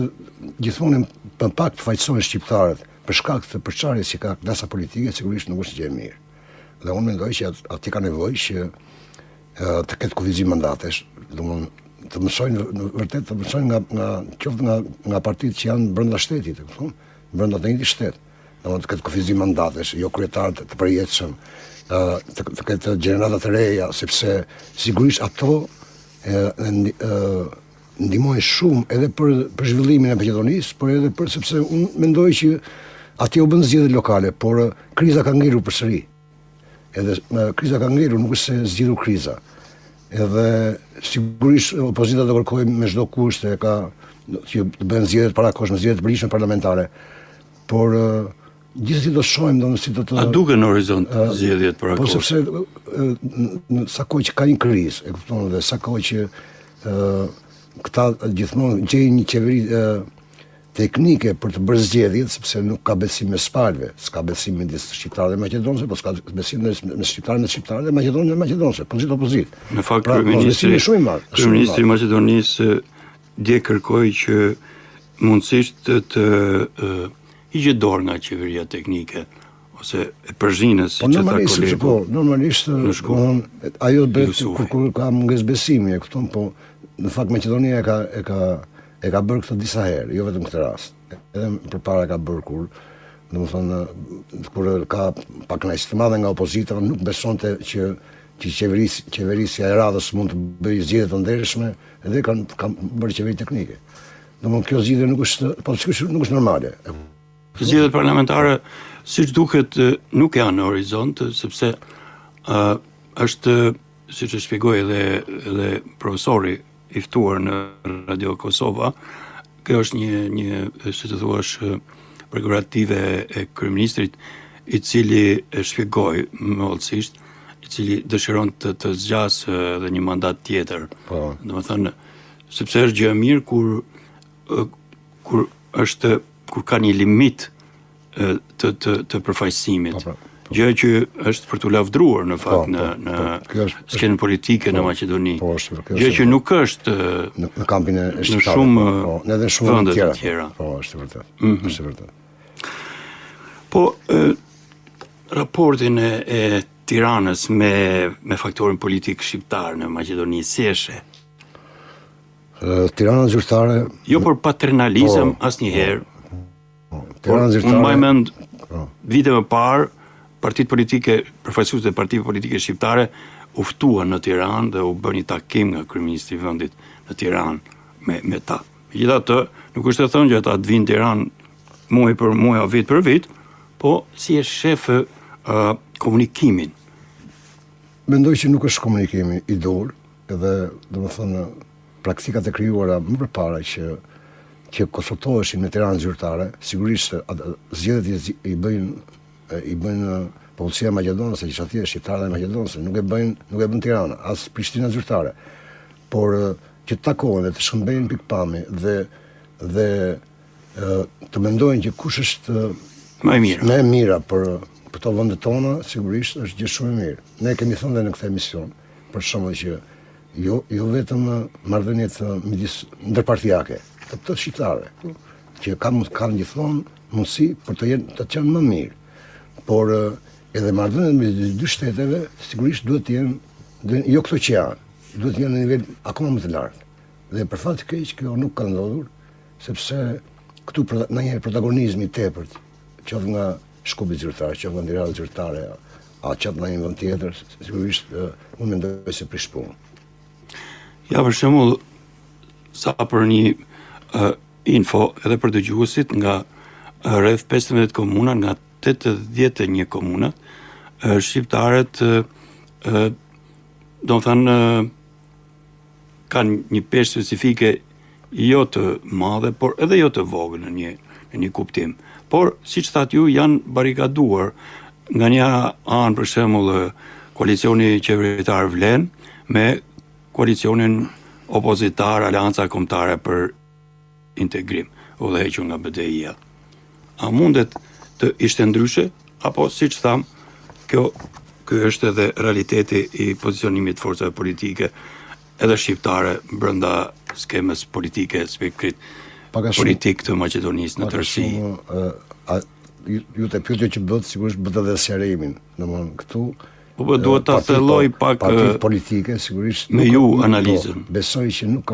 gjithmonë për pak përfaqësohen shqiptarët për shkak të përçarjes që ka klasa politike, sigurisht nuk është gjë e mirë. Dhe unë mendoj që aty ka nevojë që të ketë kufizim mandatesh, domthonë të mësojnë vërtet të mësojnë nga partitë që janë brenda shtetit, e kupton? Brenda të njëjtit shtet. Domthonë të ketë kufizim mandatesh, jo kryetar të përjetshëm, të ketë gjenerata të reja, sepse sigurisht ato ndihmojnë shumë edhe për zhvillimin e Maqedonisë, por edhe sepse unë mendoj që atje u bën zgjedhje lokale, por kriza ka ngrirur përsëri. Edhe kriza ka ngelur, nuk është se zgjidhur kriza. Edhe sigurisht opozita do kërkojë me çdo kusht që të bëhen zgjedhjet parakohshme, zgjedhjet përgjithshme parlamentare. Por gjithsesi do shohim si do të... A duke në horizont zgjedhjet parakohshme? Po sepse sa kohë që ka një krizë, e kupton, dhe sa kohë që këta gjithmonë gjejnë një qeveri teknike për të bërë zgjedhjet, sepse nuk ka besim mes palëve, s'ka besim midis shqiptarëve dhe maqedonësve, po s'ka besim mes shqiptarëve dhe maqedonësve, opozit. Në fakt, kryeministri i Maqedonisë dje kërkoi që mundësisht të hiqet dorë nga qeveria teknike ose e përzhinës, siç e tha kolegu. Po, normalisht ajo bëhet kur ka mungesë besimi, e kupton, po në fakt Maqedonia e ka bërë këtë disa herë, jo vetëm këtë rast. Edhe përpara ka bërë kur ka pakënaqësi të madhe nga opozita, nuk besonte që qeverisja e radhës mund të bëjë zgjedhje të ndershme, edhe kanë bërë qeveri teknike. Domthonë kjo zgjidhje nuk është normale. Zgjedhjet parlamentare, siç duket, nuk janë në horizont, sepse është, siç e shpjegoi edhe profesori i ftuar në Radio Kosova, kjo është një si të thuash, prerogative e kryeministrit, i cili e shpjegoi më hollësisht, i cili dëshiron të zgjasë edhe një mandat tjetër. Domethënë, sepse është gjë e mirë kur ka një limit të përfaqësimit. Gjë që është për të lavdruar në fakt në skenën politike në Maqedoni. Gjë që nuk është në kampin e shqiptarëve, në shumë vende të tjera. Po, është vërtet. Është vërtet. Po raportin e Tiranës me faktorin politik shqiptar në Maqedoni, si e sheh? Tirana zyrtare... Jo për paternalizëm asnjëherë. Tirana zyrtare... Unë mbaj mend vite më parë, partitë politike, përfaqësues të partive politike shqiptare u ftuan në Tiranë dhe u bën një takim nga kryeministri i vendit në Tiranë me ta. Megjithatë, nuk është e thënë që ata të vinë në Tiranë muaj për muaj, vit për vit, po si e shef komunikimin? Mendoj që nuk është komunikimi i dur, edhe domethënë praktikat e krijuara më përpara që konsultoheshin me Tiranë zyrtare, sigurisht zgjedhjet i bëjnë policia maqedonëse, që atje shqiptarë dhe maqedonëse, nuk e bën Tirana, as Prishtina zyrtare. Por që të takohen dhe të shkëmbejnë pikpamje dhe të mendojnë që kush është më e mira për këto vende tona, sigurisht është gjë shumë e mirë. Ne kemi thënë dhe në këtë emision, për shembull që jo vetëm marrëdhëniet ndërpartijake, të shqiptarëve, që kanë gjithmonë mundësi për të qenë më mirë. Por edhe marrëdhëniet me dy shteteve sigurisht duhet të jenë, jo këto që janë, duhet të jenë në nivel akoma më të lartë. Dhe për fat të keq kjo nuk ka ndodhur, sepse këtu ndonjëherë protagonizmi i tepërt, qoftë nga shkupi zyrtar, qoftë nga ndërrat zyrtare, qoftë në një vend tjetër, sigurisht unë mendoj se prish punë. Ja, për shembull, sa për një info edhe për dëgjuesit, nga rreth 15 komuna, nga 81 komuna, shqiptarët do të thënë kanë një peshë specifike jo të madhe, por edhe jo të vogël në një kuptim. Por, siç thatë ju, janë barikaduar nga një anë, për shembull, koalicioni qeveritar Vlen me koalicionin opozitar Aleanca Kombëtare për Integrim, udhëhequr nga BDI-ja. A mundet të ishte ndryshe, apo siç tham, ky është edhe realiteti i pozicionimit të forcave politike edhe shqiptare brenda skemës politike, spektrit politik të Maqedonisë në tërësi. Ju të pyetje që bëhet, sigurisht bëhet edhe sqarimin. Domthonë këtu po duhet ta thelloj pak partitë politike, sigurisht me ju analizën. Besoj që nuk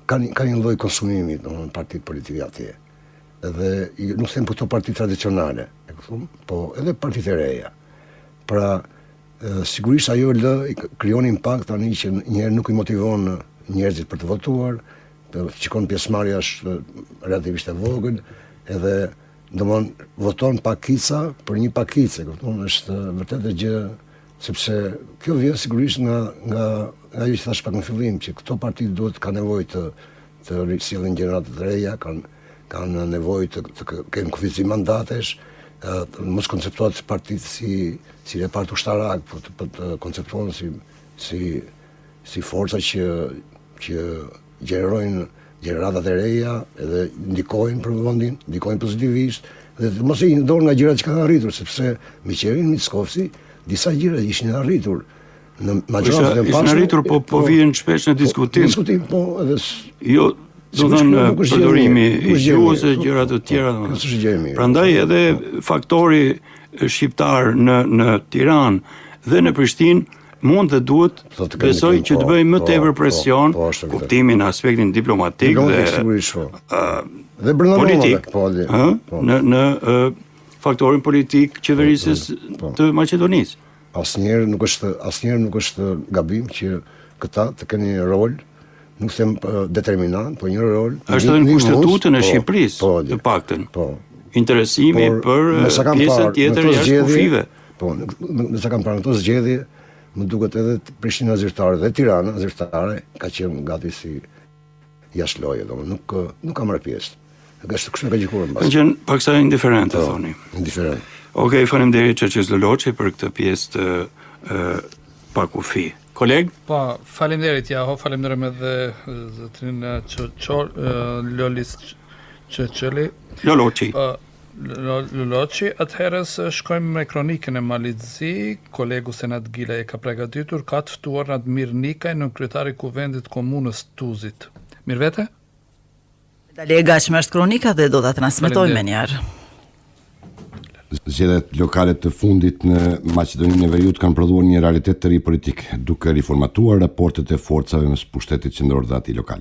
kanë një lloj konsumimi, domthonë partitë politike atje. Edhe nuk them për këto parti tradicionale, e kupton, po edhe partitë e reja. Pra, sigurisht ajo krijon impakt tani që njëherë nuk i motivon njerëzit për të votuar, shikon pjesëmarrja është relativisht e vogël, edhe domthon voton pakica për një pakicë, kupton, është vërtet e gjë, sepse kjo vjen sigurisht nga ajo që thash pak në fillim, që këto parti duhet ka nevojë të risillin gjenerata të reja, kanë nevojë të kenë kufizim mandatesh, mos konceptohet partitë si repart ushtarak, por të konceptohen si forca që gjenerojnë gjeneratat e reja edhe ndikojnë për vendin, ndikojnë pozitivisht, dhe mos e hinë dorë nga gjërat që kanë arritur, sepse me qeverin Mickovci disa gjëra ishin arritur. Në majoranën e ishin arritur, po vjen shpesh në diskutim. Diskutim, po, edhe jo, do të thënë përdorimi i gjuhës e gjëra të tjera. Prandaj edhe faktori shqiptar në Tiranë dhe në Prishtinë mund dhe duhet besoj që të bëjmë më tepër presion, kuptimin në aspektin diplomatik dhe politik, në faktorin politik qeverisës të Maqedonisë. Asnjëherë nuk është gabim që këta të kenë një rol, nuk them determinant, po një rol. Është edhe në kushtetutën e Shqipërisë, të paktën. Interesimi për pjesën tjetër jashtë kufive. Po, nëse kam parë këto zgjedhje, më duket edhe Prishtina zyrtare dhe Tirana zyrtare ka qenë gati si jashtë loje, domethënë nuk ka marrë pjesë. Kështu ka gjikuar mbas. Kanë qenë paksa indiferente, thoni. Indiferent. Okej, faleminderit Çerçes Loloçi për këtë pjesë të pakufi. Koleg? Po, faleminderit faleminderim edhe zotrin Lolis Çeçeli. Loloçi, atëherës shkojmë me kronikën e Malitzi. Kolegu Senat Gila e ka përgatitur, ka të ftuar Radmir Nikaj, nënkryetari i Kuvendit Komunës Tuzit. Mirëvete? Dali e gatshme është kronika dhe do ta transmetojmë më njëherë. Zgjedhjet lokale të fundit në Maqedoninë e Veriut kanë prodhuar një realitet të ri politik, duke riformatuar raportet e forcave mes pushtetit qendror dhe atij lokal.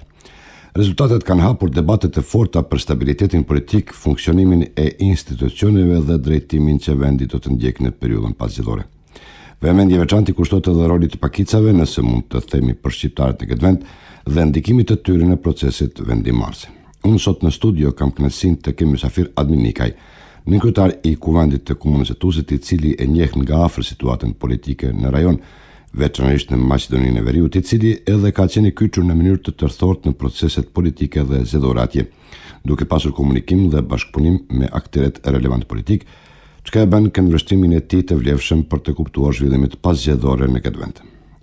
Rezultatet kanë hapur debatet e forta për stabilitetin politik, funksionimin e institucioneve dhe drejtimin që vendi do të ndjekë në periudhën paszgjedhore. Vëmendje veçantë kushtohet edhe rolit të pakicave, nëse mund të themi për shqiptarët në këtë vend, dhe ndikimit të tyre në proceset vendimarrëse. Unë sot në studio kam kënaqësinë të kem mysafir Admin Nikaj, nënkryetar i Kuvendit të Komunës së Tuzit, i cili e njeh nga afër situatën politike në rajon, veçanërisht në Maqedoninë e Veriut, i cili edhe ka qenë i kyçur në mënyrë të tërthort në proceset politike dhe zgjedhore atje, duke pasur komunikim dhe bashkëpunim me aktorët relevant politik, çka e bën këndvështrimin e tij të vlefshëm për të kuptuar zhvillimet paszgjedhore në këtë vend.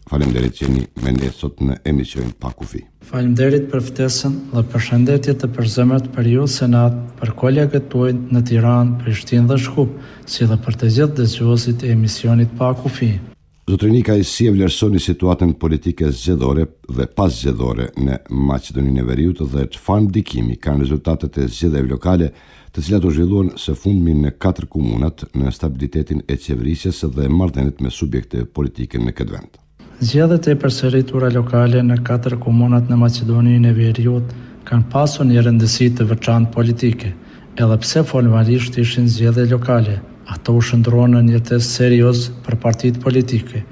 Faleminderit që jeni me ne sot në emisionin Pa Kufi. Faleminderit për ftesën dhe përshëndetje të përzemërt për ju Senat, për kolegët tuaj në Tiranë, Prishtinë dhe Shkup, si dhe për të gjithë dëgjuesit e emisionit Pa Kufi. Zotri Nikaj, si e vlerësoni situatën politike zgjedhore dhe paszgjedhore në Maqedoninë e Veriut dhe çfarë ndikimi kanë rezultatet e zgjedhjeve lokale, të cilat u zhvilluan së fundmi në 4 komunat në stabilitetin e qeverisjes dhe marrëdhëniet me subjekte politike në këtë vend? Zgjedhjet e përsëritura lokale në 4 komunat në Maqedoninë e Veriut kanë pasur një rëndësi të veçantë politike, edhe pse formalisht ishin zgjedhje lokale. Ato u shndruan në një test serioz për partitë politike,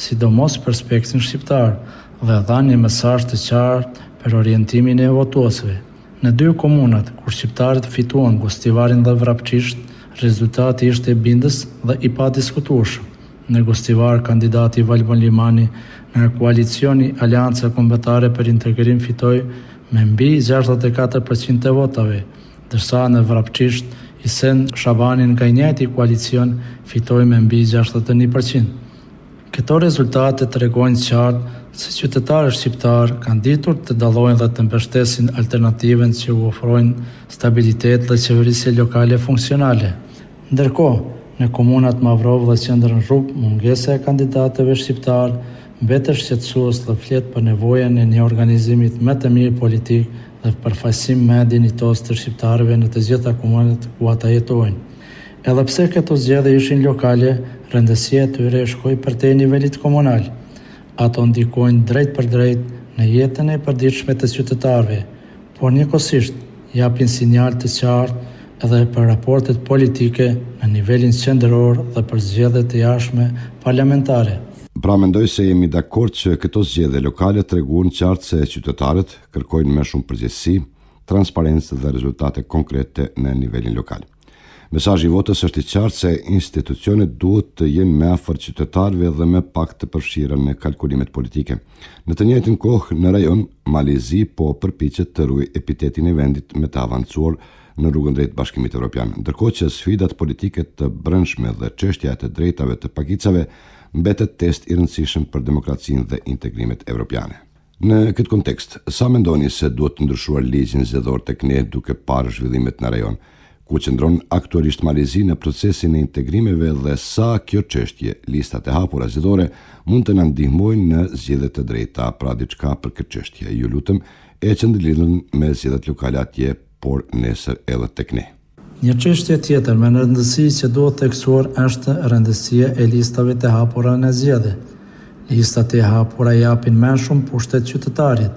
sidomos për spektrin shqiptar, dhe dhanë një mesazh të qartë për orientimin e votuesve. Në 2 komunat, kur shqiptarët fituan Gostivarin dhe Vrapçisht, rezultati ishte bindës dhe i padiskutueshëm. Në Gostivar, kandidati Valbon Limani në koalicioni Aleanca Kombëtare për Integrim fitoi me mbi 64% të votave, ndërsa në Vrapçisht Isen Shabani nga i njëjti koalicion fitoi me mbi 61%. Këto rezultate tregojnë qartë se qytetarët shqiptar kanë ditur të dallojnë dhe të mbështesin alternativën që u ofrojnë stabilitet dhe qeverisje lokale funksionale. Ndërkohë, në komunat Mavrov dhe Qendrën Zhrup, mungesa e kandidatëve shqiptar mbetet shqetësues dhe flet për nevojën e një organizimi më të mirë politik dhe përfaqësim më dinjitos të shqiptarëve në të gjitha komunat ku ata jetojnë. Edhe pse këto zgjedhje ishin lokale, rëndësia e tyre shkoi përtej nivelit komunal. Ato ndikojnë drejt për drejt në jetën e përditshme të qytetarëve, por njëkohësisht japin sinjal të qartë edhe për raportet politike në nivelin qendror dhe për zgjedhjet e jashtme parlamentare. Pra mendoj se jemi dakord që këto zgjedhje lokale tregojnë qartë se qytetarët kërkojnë më shumë përgjegjësi, transparencë dhe rezultate konkrete në nivelin lokal. Mesazhi i votës është i qartë se institucionet duhet të jenë më afër qytetarëve dhe më pak të përfshira në kalkulimet politike. Në të njëjtën kohë, në rajon, Malizi po përpiqet të ruajë epitetin e vendit me të avancuar në rrugën drejt Bashkimit Evropian, ndërkohë që sfidat politike të brendshme dhe çështja e të drejtave të pakicave mbetet test i rëndësishëm për demokracinë dhe integrimet evropiane. Në këtë kontekst, sa mendoni se duhet të ndryshuar ligjin zgjedhor tek ne duke parë zhvillimet në rajon, ku qëndron aktualisht Malizi në procesin e integrimeve dhe sa kjo çështje, listat e hapura zgjedhore, mund të na ndihmojnë në zgjedhje të drejta, pra diçka për këtë çështje. Ju lutem, e qëndrlidhen me zgjedhjet lokale atje, por nesër edhe tek ne. Një çështje tjetër me rëndësi që duhet theksuar është rëndësia e listave të hapura në zgjedhje. Listat e hapura japin më shumë pushtet qytetarit,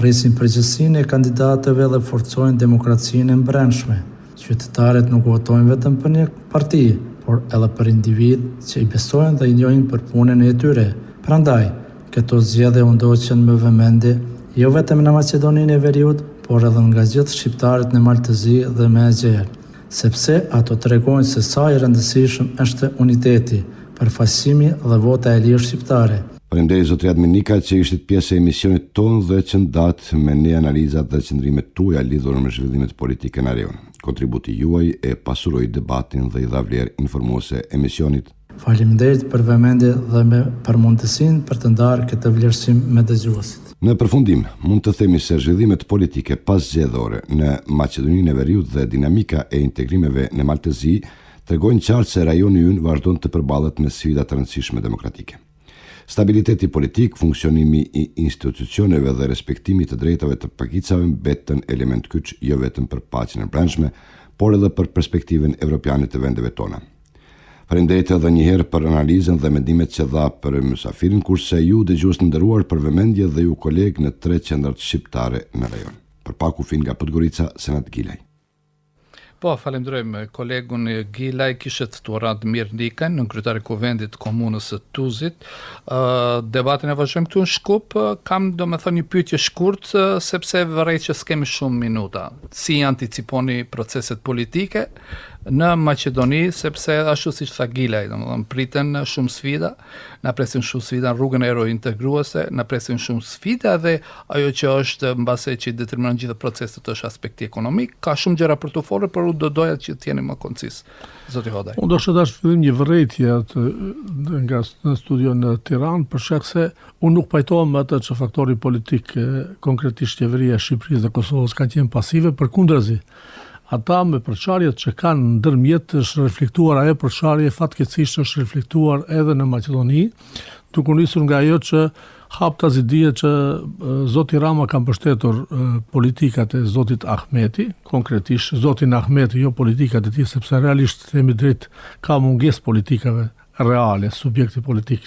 rrisin përgjegjësinë e kandidatëve dhe forcojnë demokracinë e brendshme. Qytetarët nuk votojnë vetëm për një parti, por edhe për individ që i besojnë dhe i njohin për punën e tyre. Prandaj, këto zgjedhje u ndoqën me vëmendje jo vetëm në Maqedoninë e Veriut, por edhe nga gjithë shqiptarët në Maltëzi dhe me Egjer, sepse ato tregojnë se sa i rëndësishëm është uniteti, përfaqësimi dhe vota e lirë shqiptare. Faleminderit zotri Adminika që ishit pjesë e emisionit tonë dhe që ndat me ne analizat dhe qëndrimet tuaja lidhur me zhvillimet politike në rajon. Kontributi juaj e pasuroi debatin dhe i dha vlerë informuese emisionit. Faleminderit për vëmendje dhe për mundësinë për të ndarë këtë vlerësim me dëgjuesit. Në përfundim, mund të themi se zhvillimet politike pas zgjedhore në Maqedoninë e Veriut dhe dinamika e integrimeve në Maltëzi tregojnë qartë se rajoni ynë vazhdon të përballet me sfida të rëndësishme demokratike. Stabiliteti politik, funksionimi i institucioneve dhe respektimi të drejtave të pakicave mbetën element kyç jo vetëm për paqen e brendshme, por edhe për perspektivën evropiane të vendeve tona. Faleminderit edhe një herë për analizën dhe mendimet që dha për mysafirin, kurse ju dëgjues të nderuar për vëmendje dhe ju kolegë në 3 qendrat shqiptare në rajon. Për Pakufin nga Podgorica, Senat Gilaj. Po, falemderojmë kolegun Gilaj, kishte ftuar Admir Nikën, në kryetari i kuvendit të komunës së Tuzit. Debatin e vazhdojmë këtu në Shkup. Kam domethënë një pyetje shkurt sepse vërej që s'kemi shumë minuta. Si anticiponi proceset politike në Maqedoni, sepse ashtu siç tha Gilaj, domethënë priten shumë sfida, na presin shumë sfida në rrugën eurointegruese, na presin shumë sfida dhe ajo që është mbase që determinon gjithë proceset është aspekti ekonomik. Ka shumë gjëra për të folur, por do doja që të jeni më koncis. Zoti Hodaj. Unë do të dash fillim një vërejtje nga në studion në Tiranë, për shkak se unë nuk pajtohem me atë që faktori politik konkretisht qeveria e Shqipërisë dhe Kosovës ka qenë pasive, përkundrazi. Ata me përçarjet që kanë ndërmjet është reflektuar, ajo përçarje fatkeqësisht është reflektuar edhe në Maqedoni, duke nisur nga ajo që haptazi dihet që zoti Rama ka mbështetur politikat e zotit Ahmeti, konkretisht zotin Ahmeti, jo politikat e tij, sepse realisht themi drejt ka mungesë politikave reale, subjekti politik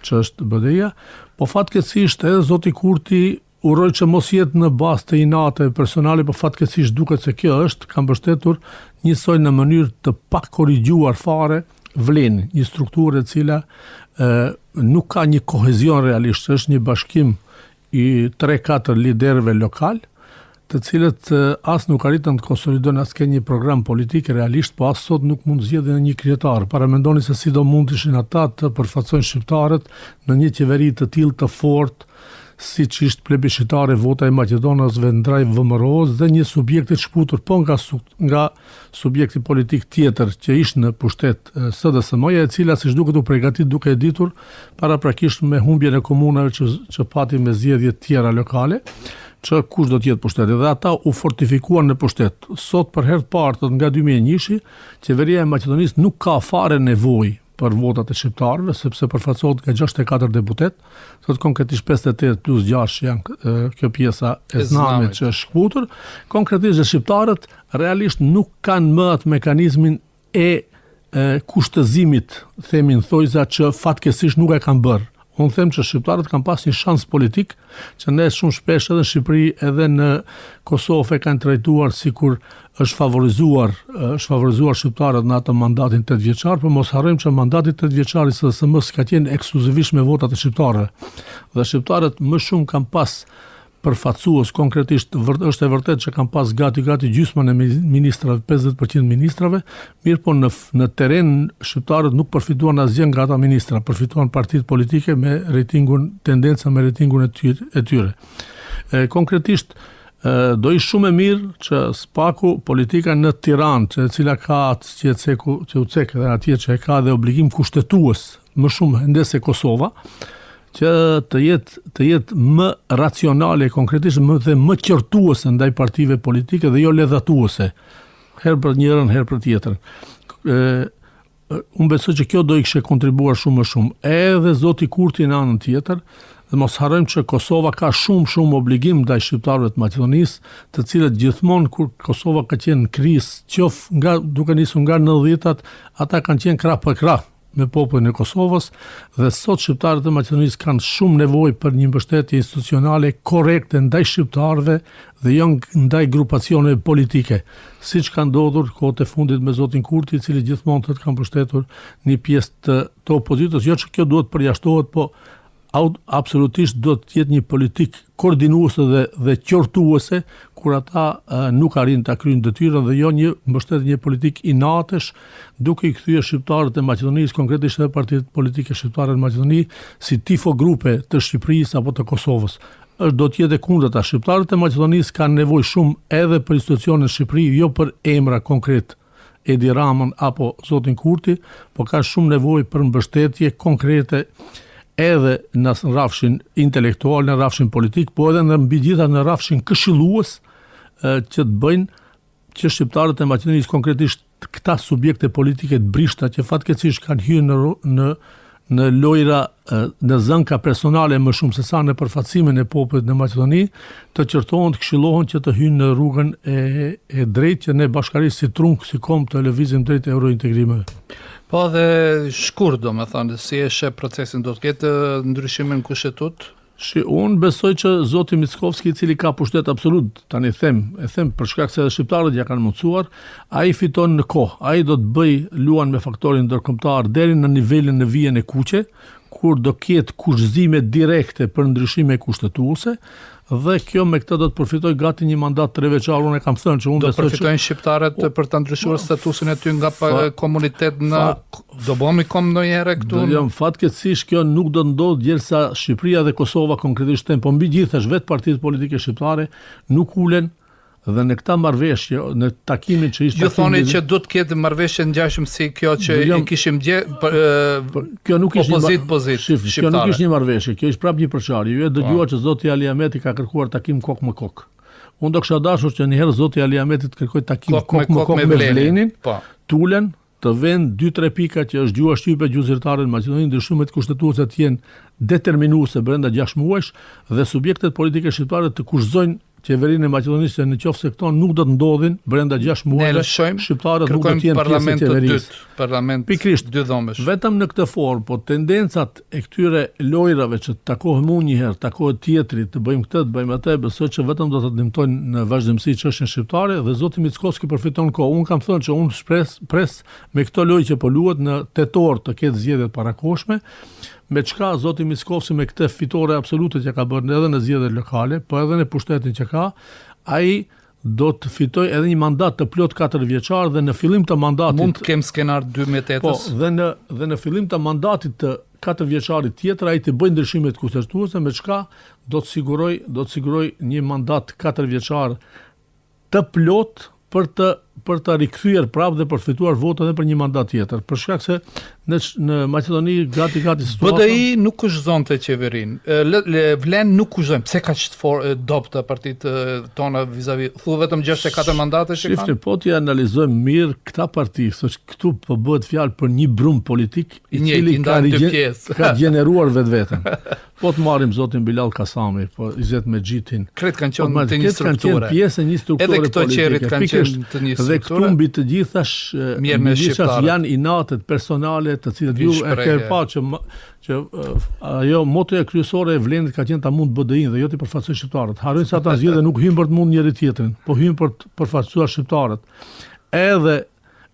që është BDI-ja, po fatkeqësisht edhe zoti Kurti uroj që mos jetë në bazë të inate personale, por fatkeqësisht duket se kjo është ka mbështetur njësoj në mënyrë të pak korrigjuar fare vlen, një strukturë e cila nuk ka një kohezion realisht, është një bashkim i 3-4 liderëve lokal, të cilët as nuk arritën të konsolidojnë as një program politik realisht, po as sot nuk mund zgjedhin një kryetar. Para mendoni se si do mund ishin ata të përfaqësojnë shqiptarët në një qeveri të tillë të fortë, si që ishtë plebiscitare vota e Maqedonasve ndraj VMRO-s dhe një subjekt i shkputur po nga subjekti politik tjetër që ishtë në pushtet SDSM-ja, e cila si duket u përgatit duke e ditur paraprakisht me humbjen e komunave që pati me zgjedhje tjera lokale, që kush do t'jetë pushteti, dhe ata u fortifikuan në pushtet. Sot për herë të parë nga 2001, qeveria e Maqedonisë nuk ka fare nevojë për votat e shqiptarëve, sepse përfaqësohet nga 64 deputet, sot konkretisht 58 plus 6 janë kjo pjesa e znamit që është shkputur. Konkretisht shqiptarët realisht nuk kanë më atë mekanizmin e kushtëzimit, themin thojza që fatkeqësisht nuk e kanë bërë. Unë them që shqiptarët kanë pas një shans politik që ne shumë shpesh edhe në Shqipëri edhe në Kosovë kanë trajtuar sikur është favorizuar shqiptarët në atë mandatin 8 vjeçar, por mos harrojmë që mandati 8 vjeçar i SDSM-s ka qenë ekskluzivisht me votat e shqiptarëve. Dhe shqiptarët më shumë kanë pas përfaqësues konkretisht është e vërtet që kanë pas gati gjysmën e ministrave, 50% ministrave, mirë po në teren shqiptarët nuk përfituan asgjë nga ata ministra, përfituan partitë politike me tendenca me rejtingun e tyre. Konkretisht do ishte shumë e mirë që SPAK-u politika në Tiranë, e cila ka atë QCEK dhe atje që e ka dhe obligim kushtetues më shumë ndese Kosova, që të jetë më racionale, konkretisht dhe më qërtuese ndaj partive politike dhe jo ledhatuese, herë për njërën, herë për tjetër. Unë besoj që kjo do i kishte kontribuar shumë më shumë. Edhe zoti Kurti në anën tjetër, dhe mos harrojmë që Kosova ka shumë obligim ndaj shqiptarëve të Maqedonisë, të cilët gjithmonë kur Kosova ka qenë në krizë, duke nisur nga 90-tat, ata kanë qenë krah për krah me popullin e Kosovës, dhe sot shqiptarët e Maqedonisë kanë shumë nevojë për një mbështetje institucionale korrekte ndaj shqiptarëve dhe jo ndaj grupacioneve politike, siç ka ndodhur kohët e fundit me zotin Kurti, i cili gjithmonë thotë kanë mbështetur një pjesë të opozitës, jo që kjo duhet përjashtohet, po absolutisht do të jetë një politik koordinuese dhe qortuese kur ata nuk arrin ta kryejnë detyrën dhe jo një mbështetje një politik inatesh duke i kthyer shqiptarët e Maqedonisë, konkretisht edhe partitë politike shqiptare në Maqedoni, si tifo grupe të Shqipërisë apo të Kosovës. Do të jetë kundërta. Shqiptarët e Maqedonisë kanë nevojë shumë edhe për institucionet në Shqipëri, jo për emra konkret, Edi Ramën apo zotin Kurti, por ka shumë nevojë për mbështetje konkrete edhe në rrafshin intelektual, në rrafshin politik, po edhe në mbi gjitha në rrafshin këshillues, që të bëjnë që shqiptarët e Maqedonisë, konkretisht këta subjekte politike të brishta që fatkeqësisht kanë hyrë në lojra, në zënka personale më shumë se sa në përfaqësimin e popullit në Maqedoni, të qortohen, të këshillohen që të hyjnë në rrugën e drejtë që ne bashkarisht si trunk, si kom të lëvizim drejt eurointegrimeve. Po dhe shkurt, do me thënë, si e sheh procesin, do të ketë ndryshime në kushtetut? Unë besoj që zoti Mickovski, i cili ka pushtet absolut, tani e them për shkak se edhe shqiptarët ja kanë mundsuar, ai fiton në kohë, ai do të bëj luan me faktorin ndërkombëtar deri në nivelin në vijën e kuqe, kur do ketë kushëzime direkte për ndryshime kushtetuese, dhe kjo me këtë do të përfitoj gati një mandat 3 vjeçar. Unë e kam thënë që unë do përfitojnë shqiptarët për ta ndryshuar statusin e tyre nga komunitet në do bëhemi kom ndonjëherë këtu. Do jam fatkeqësisht kjo nuk do ndodh derisa Shqipëria dhe Kosova konkretisht po mbi gjithash vetë partitë politike shqiptare nuk ulen dhe në këta marrëveshje, në takimin që ishte... Ju thoni që do të ketë marrëveshje ngjashëm si kjo që e kishim opozit shqiptare. Kjo nuk ishte një marrëveshje, kjo ishte prapë një përçarje. Ju e dëgjuar që zoti Ali Ahmeti ka kërkuar takim kokë me kokë. Unë do kisha dashur që një herë zoti Ali Ahmeti të kërkoj takim kokë me kokë me Vlenin, tulen, të vend 2-3 pika që është gjua shtype gjuzirtare në Maqedoni, ndryshimet kushtetuese të jenë determinuese brenda 6 muajsh dhe subjektet politike shqiptare të kushtojnë qeverinë e Maqedonisë, në qoftë se këto nuk do të ndodhin brenda 6 muajve, shqiptarët nuk do të jenë pjesë e qeverisë. Parlament pikrisht 2 dhomesh. Vetëm në këtë formë, po tendencat e këtyre lojrave që të takohem unë një herë, takohet tjetri, të bëjmë këtë, të bëjmë atë, besoj që vetëm do të ndihmojnë në vazhdimsi çështjen shqiptare dhe zoti Mickovski përfiton kohë. Unë kam thënë që unë pres me këtë lojë që po luhet në tetor të ketë zgjedhjet parakohshme. Me çka zoti Mickovski me këtë fitore absolute që ka bërë edhe në zgjedhjet lokale, po edhe në pushtetin që ka, ai do të fitojë edhe një mandat të plot 4 vjeçar dhe në fillim të mandatit mund të kem skenar 2008-s. Po, dhe në fillim të mandatit të 4 vjeçarit tjetër ai të bëjë ndryshimet kushtetuese, me çka do të siguroj një mandat 4 vjeçar të plot për të rikthyer prapë dhe për fituar votë edhe për një mandat tjetër. Për shkak se në Maqedoni gati situata. BDI nuk kushtonte qeverinë. Vlen nuk kushton. Pse ka ç't dobta partitë tona vizavi? Thu vetëm 64 mandate që kanë. Shifri, po ti analizojmë mirë këta parti, thosh këtu po bëhet fjalë për një brum politik i cili ka gjeneruar vetveten. Po të marrim zotin Bilal Kasami, po Izet Mexhitin. Kret kanë qenë të një strukture. Kanë pjesë e një strukture politike. Edhe këto qerit kanë qenë të një strukture. Dhe këtu mbi të gjithash janë inatet personale të cilat ju e ke pa që ajo motoja kryesore e Vlenit ka qenë ta mund BDI-n dhe jo ti përfaqësoj shqiptarët. Harrojnë se ata zgjedhën nuk hyn për të mund njëri tjetrin, po hyn për të përfaqësuar shqiptarët.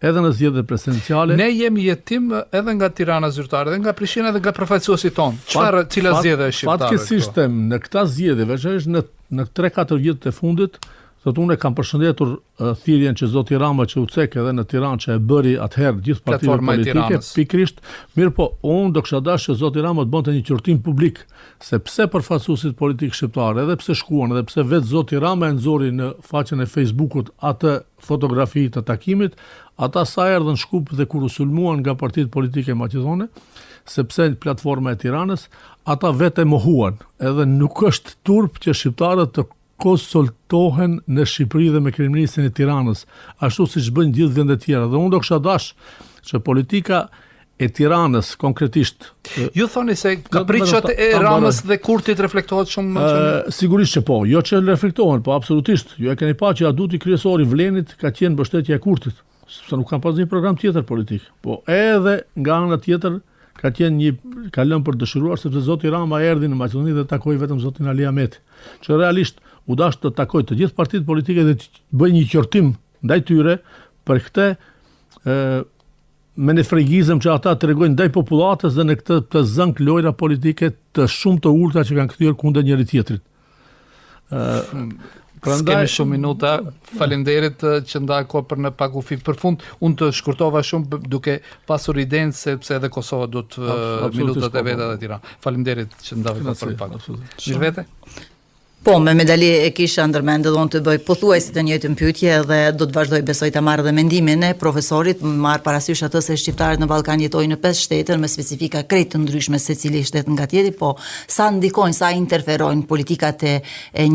edhe në zgjedhjet presidenciale. Ne jemi jetim edhe nga Tirana zyrtare, edhe nga Prishtina, edhe nga përfaqësuesit tonë. Cila zgjedhje është shqiptare? Fatkeqësisht në këta zgjedhje, veçanërisht në 3-4 vjetët e fundit, thotë unë kam përshëndetur thirrjen që zoti Rama që u cek edhe në Tiranë që e bëri atëherë gjithë partitë politike, pikërisht, mirë po unë do kisha dashur që zoti Rama të bënte një qyrtim publik, se pse përfaqësuesit politikë shqiptarë, edhe pse shkuan, edhe pse vetë zoti Rama e nxori në faqen e Facebookut atë fotografi të takimit, ata sa erdhën shkup dhe kur u sulmuan nga partitë politike maqedone, sepse platforma e Tiranës, ata vetë mohuan, edhe nuk është turp që shqiptarët të konsultohen në Shqipëri dhe me kryeministrin e Tiranës, ashtu siç bëjnë gjithë vendet tjera. Dhe unë do kisha dash që politika e Tiranës konkretisht. Ju thoni se kapriçat e Ramës dhe Kurtit reflektohet shumë? Sigurisht që po, jo që reflektohen, po absolutisht. Ju e keni pa që aduti kryesori Vlenit ka qenë mbështetja e Kurtit, sepse nuk kanë pas një program tjetër politik. Po edhe nga ana tjetër ka lënë për dëshiruar sepse zoti Rama erdhi në Maqedoni dhe takoi vetëm zotin Ali Ahmeti, që realisht u dash të takoj të gjithë partitë politike dhe të bëj një qortim ndaj tyre për këtë menefregizëm që ata tregojnë ndaj popullatës dhe në këtë të zënk lojra politike të shumë të ulta që kanë kthyer kundër njëri tjetrit. Kemi shumë minuta, faleminderit që nda kohë për në pakufi. Për fund, unë të shkurtova shumë duke pasur idenë sepse edhe Kosova do të minutat e veta dhe Tiranë. Faleminderit që ndave kohë për pakufi. Mirë vete? Po, me medali e kisha ndërmendë dhe unë të bëj pothuajse të njëjtën pyetje dhe do të vazhdoj besoj të marrë dhe mendimin e profesorit, marrë parasysh atë se shqiptarët në Ballkan jetojnë në 5 shtete me specifika krejt të ndryshme secili shtet nga tjetri, po sa ndikojnë, sa interferojnë politikat e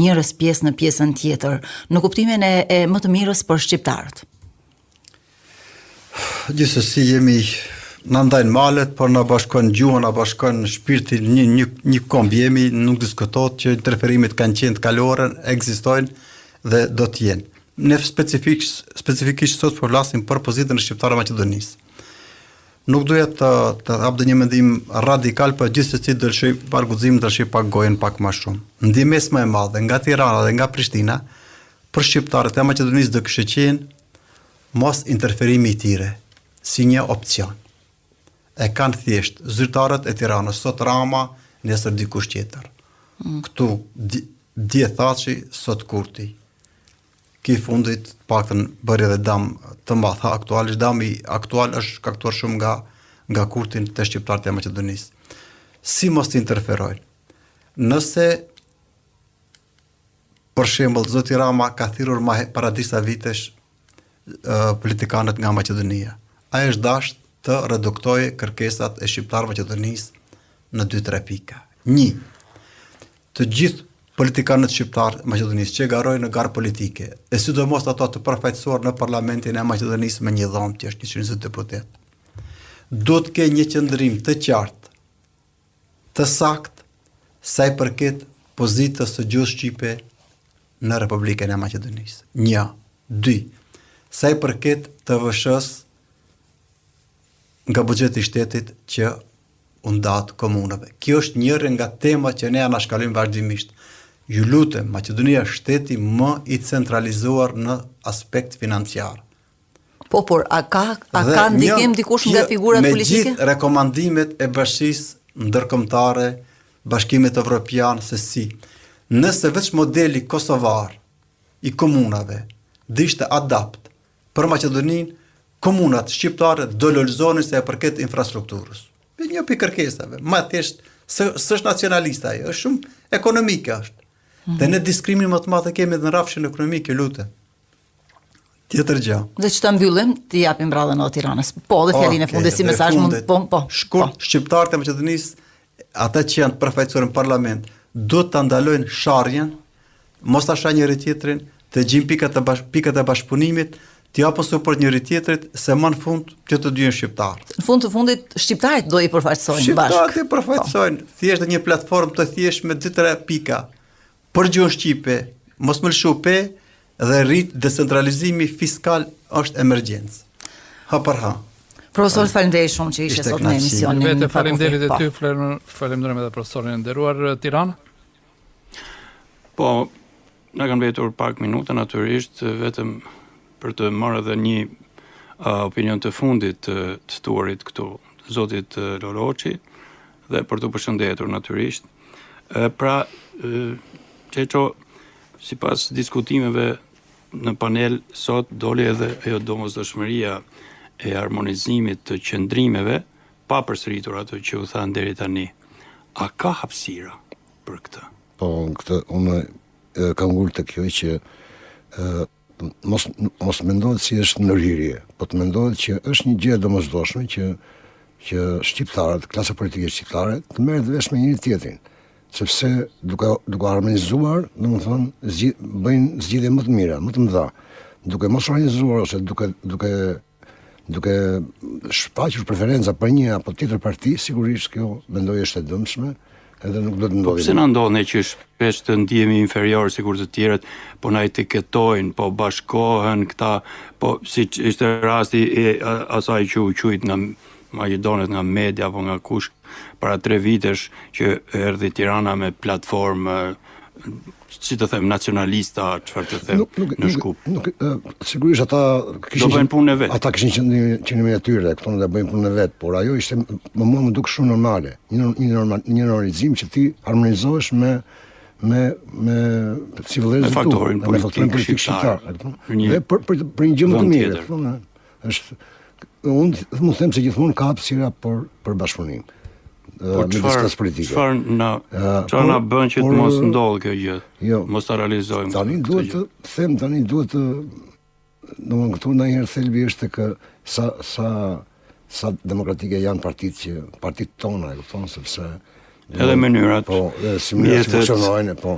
njërës pjesë në pjesën tjetër, në kuptimin e më të mirës për shqiptarët. Gjithsesi jemi në ndajnë malet, por në bashkon gjuhën, në bashkon shpirtin, një komb jemi, nuk diskutot që interferimit kanë qenë të kalorën, ekzistojnë dhe do të jenë. Ne specifikisht sot po flasim për pozitën e shqiptarëve Maqedonisë. Nuk doja të hap një mendim radikal, por gjithsesi do lëshoj pak guxim, do lëshoj pak gojën pak më shumë. Ndihmës më e madhe nga Tirana dhe nga Prishtina për shqiptarët e Maqedonisë do kishte qenë mos interferimi i tyre si një opcion. E kanë thjesht zyrtarët e Tiranës, sot Rama, nesër dikush tjetër. Këtu dje Thaçi, sot Kurti. Ki fundit paktën bëri edhe dam të madh. Aktualisht dami aktual është shkaktuar shumë nga Kurtin të shqiptarët e Maqedonisë. Si mos të interferojnë? Nëse për shembull zoti Rama ka thirrur para disa vitesh politikanët nga Maqedonia, ai është dashur të reduktojë kërkesat e shqiptarëve Maqedonisë në 2-3 pika. 1. Të gjithë politikanët shqiptarë Maqedonisë që garojnë në garë politike, e sidomos ato të përfaqësuar në parlamentin e Maqedonisë me një dhomë që është 120 deputet, do të kenë një qëndrim të qartë, të saktë, sa i përket pozitës së gjuhës shqipe në Republikën e Maqedonisë. 1. 2. Sa i përket të VSH-s nga buxheti i shtetit që u ndat komunave. Kjo është njëri nga temat që ne anashkalojmë vazhdimisht. Ju lutem, Maqedonia është shteti më i centralizuar në aspekt financiar. Po, por a ka ndikim dikush nga figurat politike? Me gjithë rekomandimet e bashkisë ndërkombëtare, Bashkimit Evropian, se si. Nëse veç modeli kosovar i komunave dishte adapt për Maqedoninë, komunat shqiptare do lulëzonin se e përket infrastrukturës. Një pikë kërkesave, më thjesht s'është nacionalista ajo, është shumë ekonomike është. Dhe ne diskriminim më të madh kemi në rrafshin ekonomik, lutem. Tjetër gjë. Dhe që të mbyllim, të japim radhën e Tiranës. Po, dhe fjalin e fundit si mesazh mund po. Shqiptarët e Maqedonisë, ata që janë të përfaqësuar në parlament, do të ndalojnë sharrjen, mos ta shajnë njëri tjetrin, të gjejnë pikat e bashkëpunimit, të japën suport njëri tjetrit, se më në fund që të dy janë shqiptarët. Në fund të fundit shqiptarët do i përfaqësojnë bashkë. Shqiptarët i përfaqësojnë, thjesht një platformë të thjesht me 2-3 pika. Për gjuhën shqipe, mos më lëshu pe dhe rrit decentralizimi fiskal është emergjencë. Ha për ha. Profesor, faleminderit shumë që ishe sot në emisionin. Vetë faleminderit e ty, faleminderojmë edhe profesorin e nderuar. Tiranë? Po, na kanë mbetur pak minuta natyrisht, vetëm për të marrë edhe një opinion të fundit të ftuarit këtu, zotit Loloçi, dhe për të përshëndetur natyrisht. Pra, Çeço, sipas diskutimeve në panel sot doli edhe ajo domosdoshmëria e harmonizimit të qëndrimeve, pa përsëritur ato që u thanë deri tani. A ka hapësira për këtë? Po, këtë unë kam ngulë të kjo që mos mendohet si është ndërhyrje, po të mendohet që është një gjë domosdoshme që shqiptarët, klasa politike shqiptare, të merret vesh me njëri tjetrin, sepse duke harmonizuar, domethënë bëjnë zgjidhje më të mira, më të mëdha. Duke mos organizuar ose duke shfaqur preferenca për një apo tjetër parti, sigurisht kjo mendoj është e dëmshme, edhe nuk do të ndodhi. Pse na ndodh ne që shpesh të ndihemi inferior sikur të tjerët, po na etiketojnë, po bashkohen këta, po siç ishte rasti i asaj që u quajt nga Maqedonet, nga media apo nga kush para 3 vitesh që erdhi Tirana me platformë si të them nacionalista, çfarë të them në Shkup. Sigurisht ata kishin bëjnë punën e vet. Ata kishin qenë e tyre, këto do bëjnë punën e vet, por ajo ishte më duk shumë normale. Një normalizim që ti harmonizohesh me si vëllezërit faktorin politik shqiptar. Dhe për një gjë më të mirë. Është unë më them se gjithmonë ka hapësira për bashkëpunim. Çfarë na bën që të mos ndodhë kjo gjë? Jo. Mos ta realizojmë. Tani duhet të domethënë këtu ndonjëherë thelbi është tek sa demokratike janë partitë tona, e kupton, sepse edhe mënyrat. Po, si funksionojnë, po.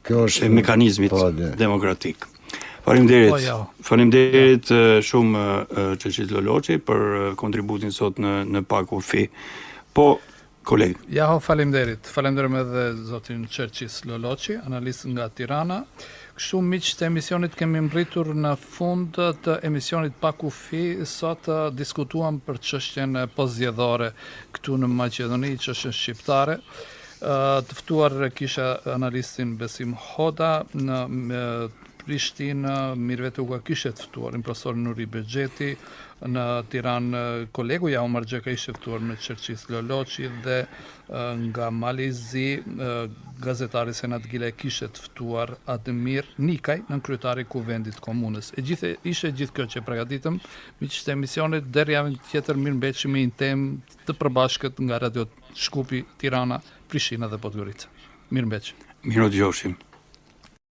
Kjo është mekanizmit demokratik. Faleminderit shumë Çeçit Loloçi për kontributin sot në PAKUFI. Po, koleg. Ja, faleminderit. Falenderojmë edhe zotin Çeçis Loloçi, analist nga Tirana. Kështu miq të emisionit kemi mbërritur në fund të emisionit PAKUFI. Sot diskutuam për çështjen postzgjedhore këtu në Maqedoni, çështjen shqiptare. Të ftuar kisha analistin Besim Hoda, në Prishtinë mirëvetë u kishte të ftuar profesor Nuri Bexheti, në Tiranë kolegu Omar Xheka ishte ftuar me Çeçis Loloçi dhe nga Malizi gazetari Senat Gile kishte të ftuar Ademir Nikaj, nënkryetari i kuvendit komunës. Ishte gjithë kjo që përgatitëm, miq të emisionit, deri javën tjetër mirëmbëjtje me një temë të përbashkët nga Radio Shkupi, Tirana, Prishtina dhe Podgorica. Mirëmbëjtje. Mirë dëgjofshim.